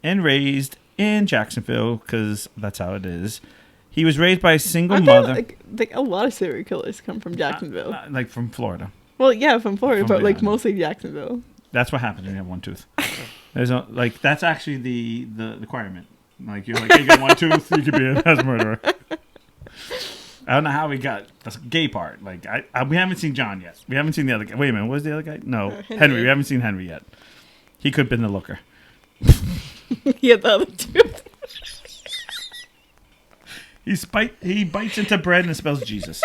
and raised in Jacksonville because that's how it is. He was raised by a single mother. Like a lot of serial killers come from Jacksonville. Like from Florida. Well, yeah, from Florida, but like mostly Jacksonville. That's what happens when you have one tooth. That's actually the requirement. Like you're like, you got one tooth, you could be a murderer. I don't know how we got the gay part. Like we haven't seen John yet. We haven't seen the other guy. Wait a minute, what was the other guy? No, Henry. We haven't seen Henry yet. He could have been the looker. He had the other tooth. He bites into bread and spells Jesus.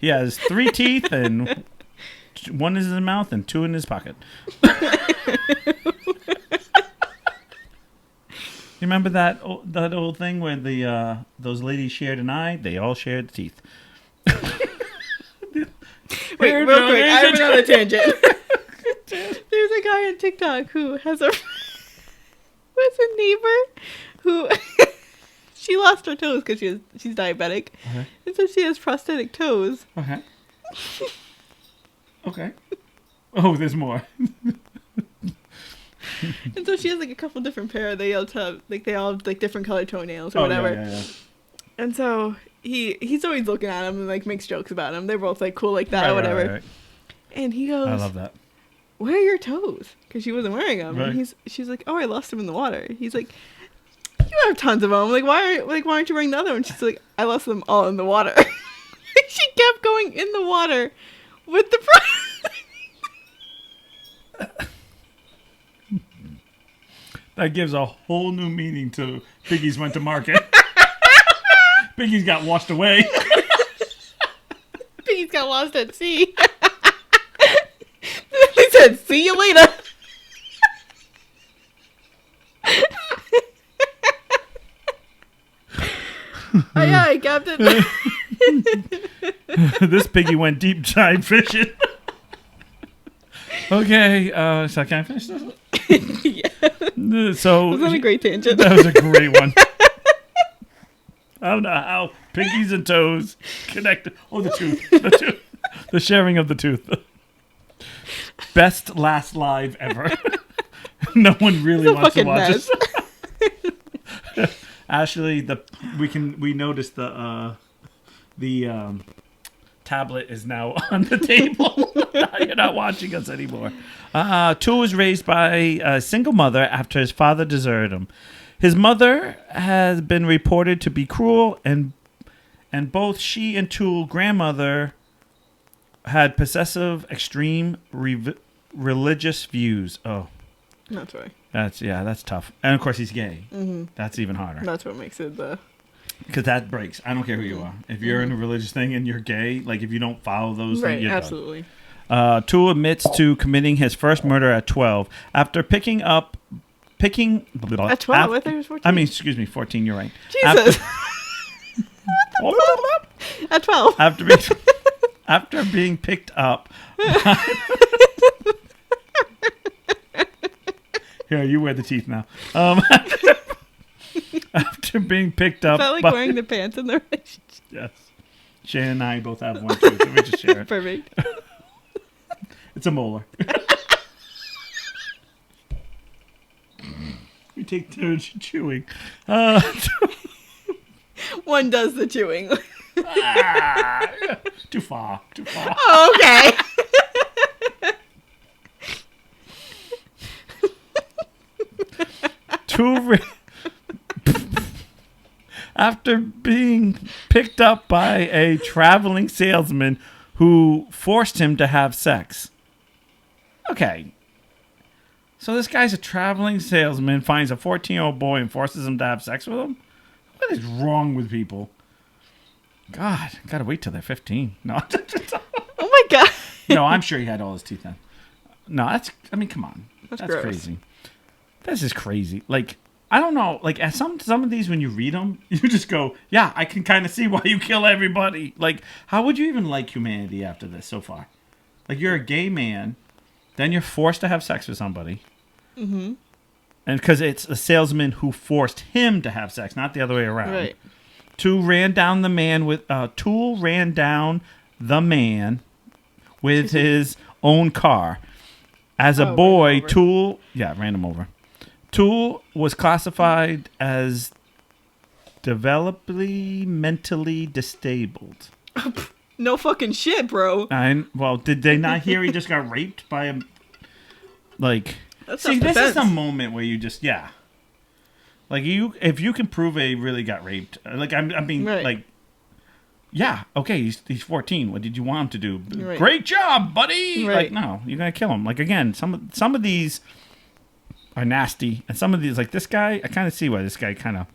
He has 3 teeth and 1 is in his mouth and 2 in his pocket. You remember that old thing where those ladies shared an eye? They all shared the teeth. Wait, real quick. I have another tangent. There's a guy on TikTok who has a neighbor who she lost her toes because she's diabetic, and so she has prosthetic toes. Okay. Okay. Oh, there's more. And so she has like a couple different pair. They all have like different colored toenails or whatever. Yeah. And so he's always looking at him and like makes jokes about him. They're both like cool like that or whatever. Right. And he goes, I love that. "Where are your toes?" Because she wasn't wearing them. Right. And she's like, "Oh, I lost them in the water." He's like, "You have tons of them. I'm like, why aren't you wearing the other one?" She's like, "I lost them all in the water." She kept going in the water with the That gives a whole new meaning to Piggies went to market. Piggies got washed away. Piggies got lost at sea. They said, "See you later." Aye, Captain. This piggy went deep dive fishing. Okay, so can I finish this? Yeah. So was that a great tangent? That was a great one. I don't know how piggies and toes connect. Oh, the tooth. The sharing of the tooth. Best last live ever. No one really wants to watch this. Ashley, we noticed the tablet is now on the table. You're not watching us anymore. Toole was raised by a single mother after his father deserted him. His mother has been reported to be cruel, and both she and Toole's grandmother had possessive, extreme religious views. Oh, that's right. That's tough. And of course, he's gay. Mm-hmm. That's even harder. That's what makes it because that breaks. I don't care who you are. If you're in a religious thing and you're gay, like if you don't follow those things, you're absolutely. Toole admits to committing his first murder at 12 after picking at 12. I thought he was 14. I mean, excuse me, 14. You're right. Jesus. At 12. After being picked up. Here, you wear the teeth now. After being picked up. Is that like wearing the pants in the relationship? Yes. Shannon and I both have one tooth, so we just share it. Perfect. It's a molar. We take turns chewing. One does the chewing. Too far. Oh, okay. After being picked up by a traveling salesman who forced him to have sex. Okay. So this guy's a traveling salesman, finds a 14-year-old boy and forces him to have sex with him? What is wrong with people? God, gotta wait till they're 15. No. Oh my God. No, I'm sure he had all his teeth in. No, come on. That's gross. crazy. This is crazy. Like, I don't know. Like, at some of these, when you read them, you just go, yeah, I can kind of see why you kill everybody. Like, how would you even like humanity after this so far? Like, you're a gay man, then you're forced to have sex with somebody. Mm-hmm. And because it's a salesman who forced him to have sex, not the other way around. Right. Tool ran down the man with his own car. As a boy, Tool ran him over. Tool was classified as developmentally mentally disabled. No fucking shit, bro. Did they not hear he just got raped by a... Like... That's see, this defense. is the moment where you just... Yeah. Like, if you can prove he really got raped... Like, I mean, right. Like... Yeah, okay, he's 14. What did you want him to do? Right. Great job, buddy! Right. Like, no, you're going to kill him. Like, again, some of these are nasty. And some of these, like this guy, I kind of see why this guy kind of...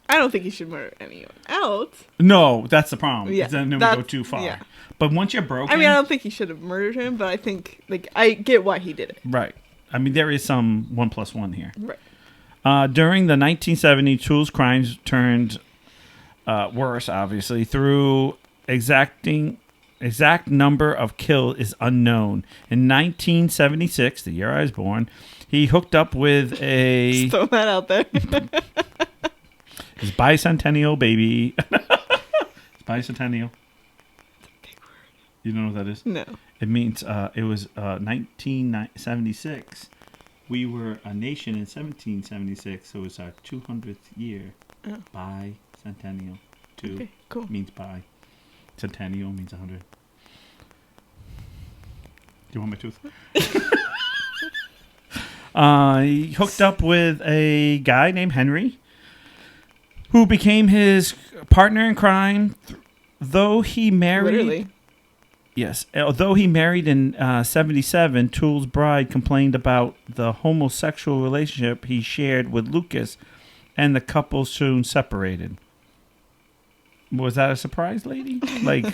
I don't think you should murder anyone else. No, that's the problem. Yeah, Then we go too far. Yeah. But once you're broken... I mean, I don't think he should have murdered him, but I think, like, I get why he did it. Right. I mean, there is some 1 + 1 here. Right. During the 1970s, Tool's crimes turned worse, obviously, through exact number of kills is unknown. In 1976, the year I was born, he hooked up with a... Just throw that out there. His bicentennial baby. Bicentennial. You don't know what that is? No. It means it was 1976. We were a nation in 1776, so it's our 200th year. Oh. Bicentennial. Okay, cool. Means bi. Centennial means 100. Do you want my tooth? He hooked up with a guy named Henry, who became his partner in crime. Though he married... Literally. Yes. Although he married in 77, Tool's bride complained about the homosexual relationship he shared with Lucas, and the couple soon separated. Was that a surprise, lady? Like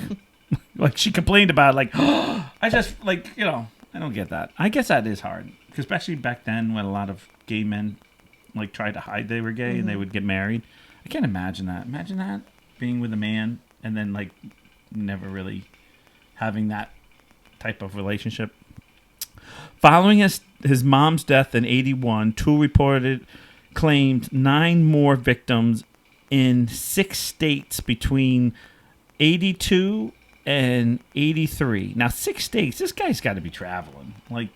she complained about it, like, oh, I just, like, I don't get that. I guess that is hard, because especially back then when a lot of gay men, like, tried to hide they were gay and they would get married. I can't imagine that. Imagine that, being with a man and then, like, never really having that type of relationship. Following his mom's death in 81, Tool claimed 9 more victims in 6 states between 82 and 83. Now, 6 states, this guy's got to be traveling. Like,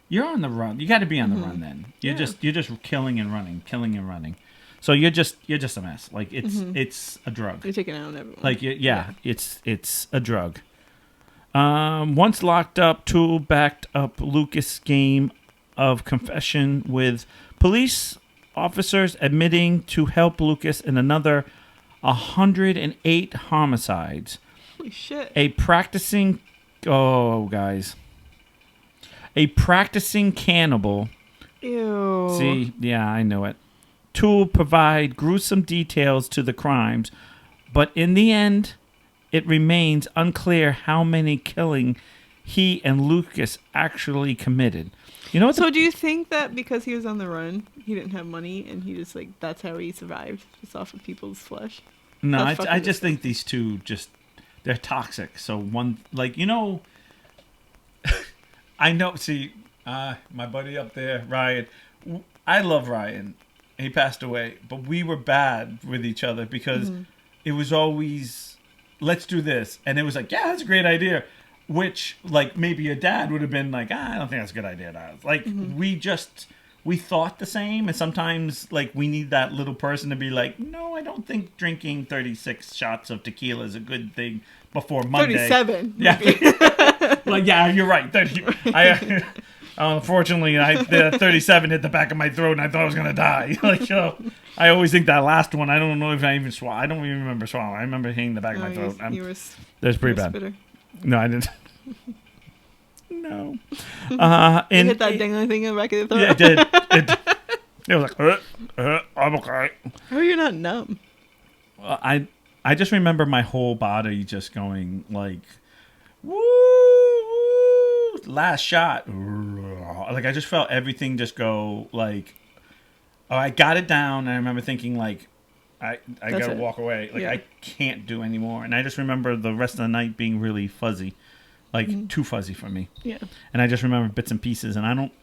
you're on the run. You got to be on the run then. You're just killing and running. So you're just a mess. Like, it's a drug. You're taking out everyone. Like, it's a drug. Once locked up, Tool backed up Lucas' game of confession with police officers admitting to help Lucas in another 108 homicides. Holy shit. A practicing cannibal. Ew. See, yeah, I know it. Tool provide gruesome details to the crimes, but in the end, it remains unclear how many killing he and Lucas actually committed. You know what? So do you think that because he was on the run, he didn't have money, and he just, like, that's how he survived, just off of people's flesh? No, I just think these two they're toxic. So one, like, I know. See, my buddy up there, Ryan. I love Ryan. He passed away, but we were bad with each other because it was always, let's do this, and it was like, yeah, that's a great idea. Which, like, maybe your dad would have been like, I don't think that's a good idea, Dad. Like, we thought the same, and sometimes, like, we need that little person to be like, no, I don't think drinking 36 shots of tequila is a good thing before Monday. 37. Yeah. Like, yeah, you're right. 30. Unfortunately, the 37 hit the back of my throat, and I thought I was gonna die. I always think that last one. I don't know if I even swallowed. I don't even remember swallowing. I remember hitting the back of my throat. That's pretty bad. Spitter. No, I didn't. No. You hit that dangling thing in the back of the throat. Yeah, it did. It was like, I'm okay. How are you not numb? Well, I just remember my whole body just going like, woo, last shot. Like I just felt everything just go like, oh, I got it down. And I remember thinking like, I gotta walk away. Like I can't do anymore. And I just remember the rest of the night being really fuzzy, like too fuzzy for me. Yeah. And I just remember bits and pieces. And I don't.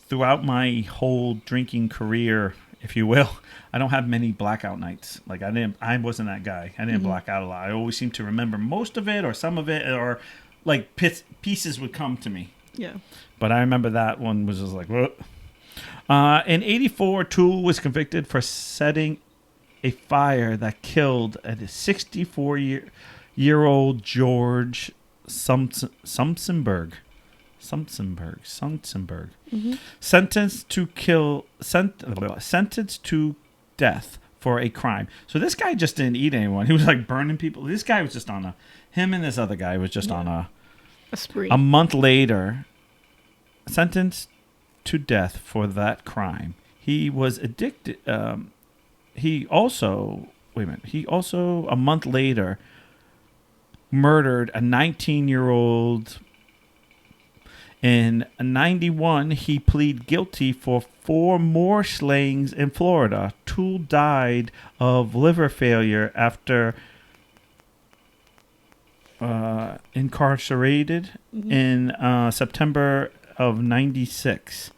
Throughout my whole drinking career, if you will, I don't have many blackout nights. Like I wasn't that guy. I didn't black out a lot. I always seem to remember most of it or some of it, or like pieces would come to me. Yeah. But I remember that one was just like, what? In '84, Toole was convicted for setting a fire that killed a 64-year-old George Sumsenberg. Sentenced to death for a crime. So this guy just didn't eat anyone. He was like burning people. This guy was just on him and this other guy was just on a spree. A month later, sentenced to death for that crime. He was addicted. He also a month later murdered a 19-year-old. In 91, he pleaded guilty for 4 more slayings in Florida. Toole died of liver failure after incarcerated in September of 96.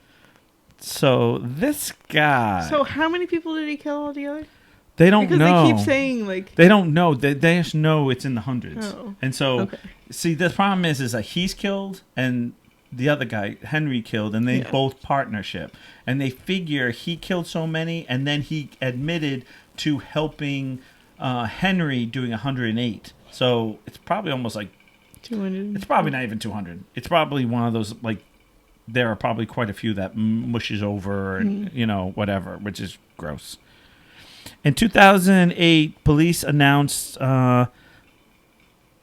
So this guy... So how many people did he kill altogether? They don't know. Because they keep saying, like... They don't know. They just know it's in the hundreds. Oh. And so, see, the problem is that he's killed and... the other guy, Henry, killed, and they both partnership. And they figure he killed so many, and then he admitted to helping Henry doing 108. So it's probably almost like 200. It's probably not even 200. It's probably one of those, like, there are probably quite a few that mushes over and, whatever, which is gross. In 2008, police announced...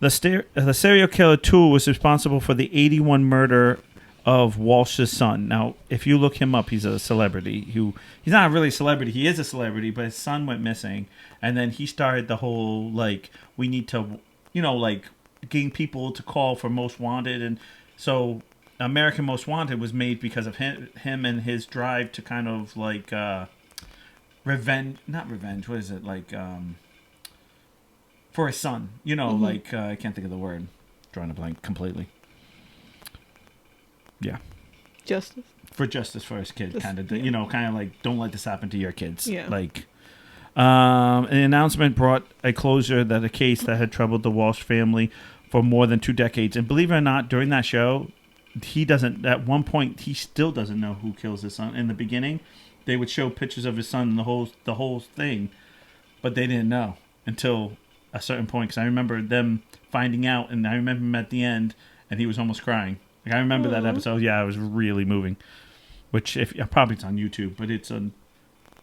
The serial killer Toole was responsible for the 81 murder of Walsh's son. Now, if you look him up, he's a celebrity. He's not really a celebrity. He is a celebrity, but his son went missing. And then he started the whole, like, we need to, getting people to call for Most Wanted. And so American Most Wanted was made because of him and his drive to kind of, like, not revenge, what is it? Like, for his son, like, I can't think of the word. Drawing a blank completely. Yeah. Justice for his kid, kind of, kind of like, don't let this happen to your kids. Yeah. Like, an announcement brought a closure that a case that had troubled the Walsh family for more than 2 decades. And believe it or not, during that show, at one point, he still doesn't know who kills his son. In the beginning, they would show pictures of his son and the whole thing, but they didn't know until a certain point, because I remember them finding out, and I remember him at the end, and he was almost crying. Like, I remember that episode. Yeah, it was really moving. Which, probably it's on YouTube, but it's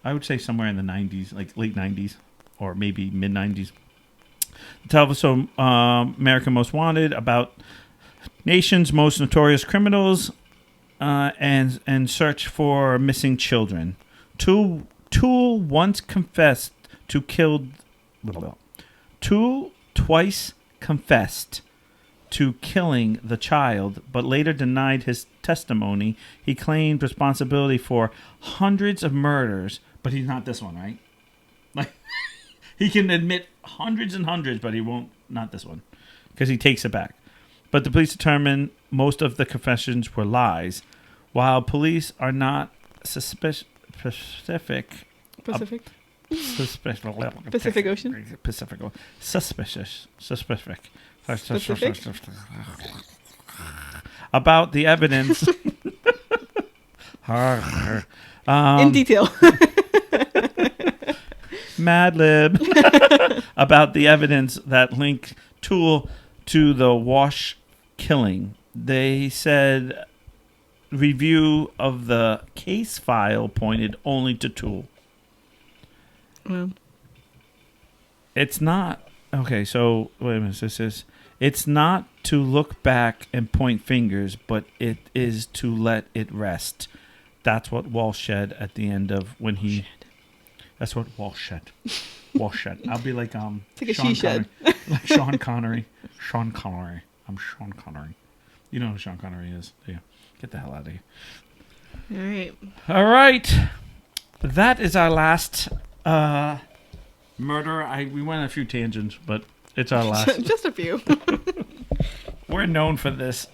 I would say somewhere in the 90s, like late 90s, or maybe mid 90s. The television American Most Wanted, about nation's most notorious criminals, and search for missing children. Toole once confessed to killed. Toole twice confessed to killing the child, but later denied his testimony. He claimed responsibility for hundreds of murders, but he's not this one, right? Like, he can admit hundreds and hundreds, but he won't, not this one, because he takes it back. But the police determined most of the confessions were lies. While police are not specific. Pacific Ocean? Pacific. Suspicious. About the evidence. In detail. Mad Lib. About the evidence that linked Toole to the Walsh killing. They said review of the case file pointed only to Tool. Well, It's not. Okay, so wait a minute. This is. It's not to look back and point fingers, but it is to let it rest. That's what Walsh said at the end of when he. That's what Walsh said. Walsh said. I'll be like it's like a Sean she shed. Connery. Like Sean Connery. Sean Connery. I'm Sean Connery. You know who Sean Connery is? Yeah. Get the hell out of here. All right. All right. That is our last murder. We went on a few tangents, but it's our last. Just a few. We're known for this.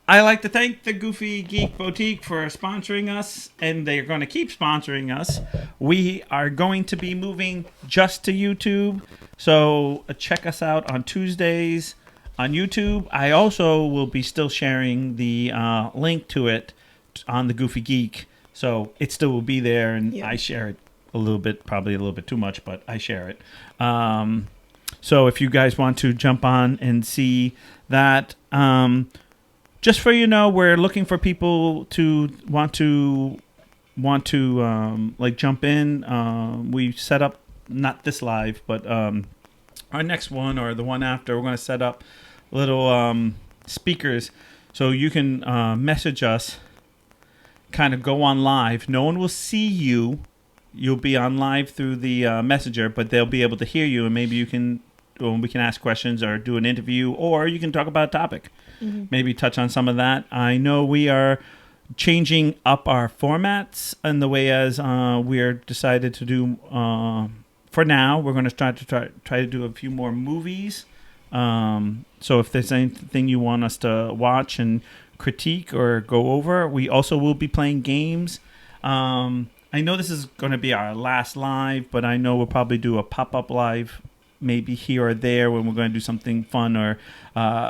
I like to thank the Goofy Geek Boutique for sponsoring us, and they're going to keep sponsoring us. We are going to be moving just to YouTube, so check us out on Tuesdays on YouTube. I also will be still sharing the link to it on the Goofy Geek, so it still will be there, and Yeah. I share it a little bit, probably a little bit too much, but I share it. So if you guys want to jump on and see that, just for we're looking for people to want to like jump in. We set up not this live, but our next one or the one after. We're going to set up little speakers so you can message us. Kind of go on live. No one will see you. You'll be on live through the messenger, but they'll be able to hear you, and maybe we can ask questions or do an interview, or you can talk about a topic. Mm-hmm. Maybe touch on some of that. I know we are changing up our formats in the way as we're decided to do. For now, we're going to start to try to do a few more movies. So if there's anything you want us to watch and critique or go over, we also will be playing games. I know this is going to be our last live, but I know we'll probably do a pop-up live maybe here or there when we're going to do something fun, or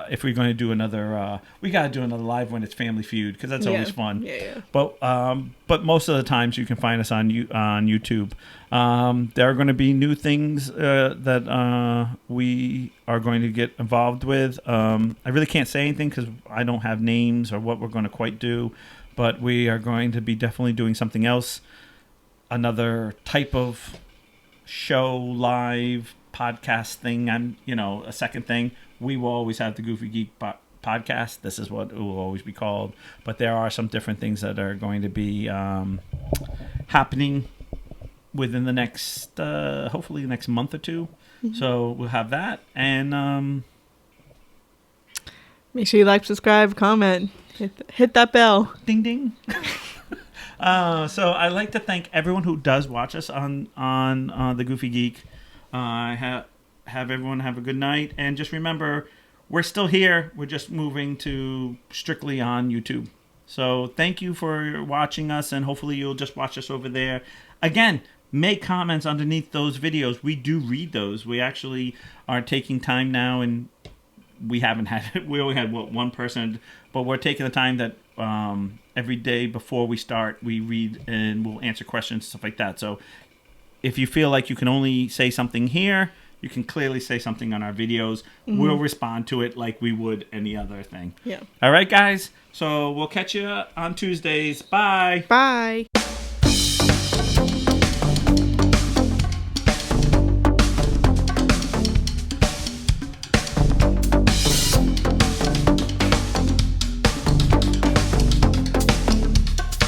if we're going to do another, we got to do another live when it's Family Feud, because that's always fun. Yeah. But most of the times you can find us on YouTube. There are going to be new things that we are going to get involved with. I really can't say anything because I don't have names or what we're going to quite do, but we are going to be definitely doing something else, another type of show, live podcast thing. A second thing. We will always have the Goofy Geek podcast. This is what it will always be called. But there are some different things that are going to be happening within the next, hopefully the next month or two. Mm-hmm. So we'll have that. And make sure you like, subscribe, comment, hit that bell. Ding, ding. So I'd like to thank everyone who does watch us on the Goofy Geek. Have everyone have a good night, and just remember, we're still here. We're just moving to strictly on YouTube. So thank you for watching us, and hopefully you'll just watch us over there. Again, make comments underneath those videos. We do read those. We actually are taking time now, and we haven't had it. We only had one person, but we're taking the time that every day before we start, we read and we'll answer questions, stuff like that. So if you feel like you can only say something here, you can clearly say something on our videos. Mm-hmm. We'll respond to it like we would any other thing. Yeah. All right, guys. So we'll catch you on Tuesdays. Bye. Bye.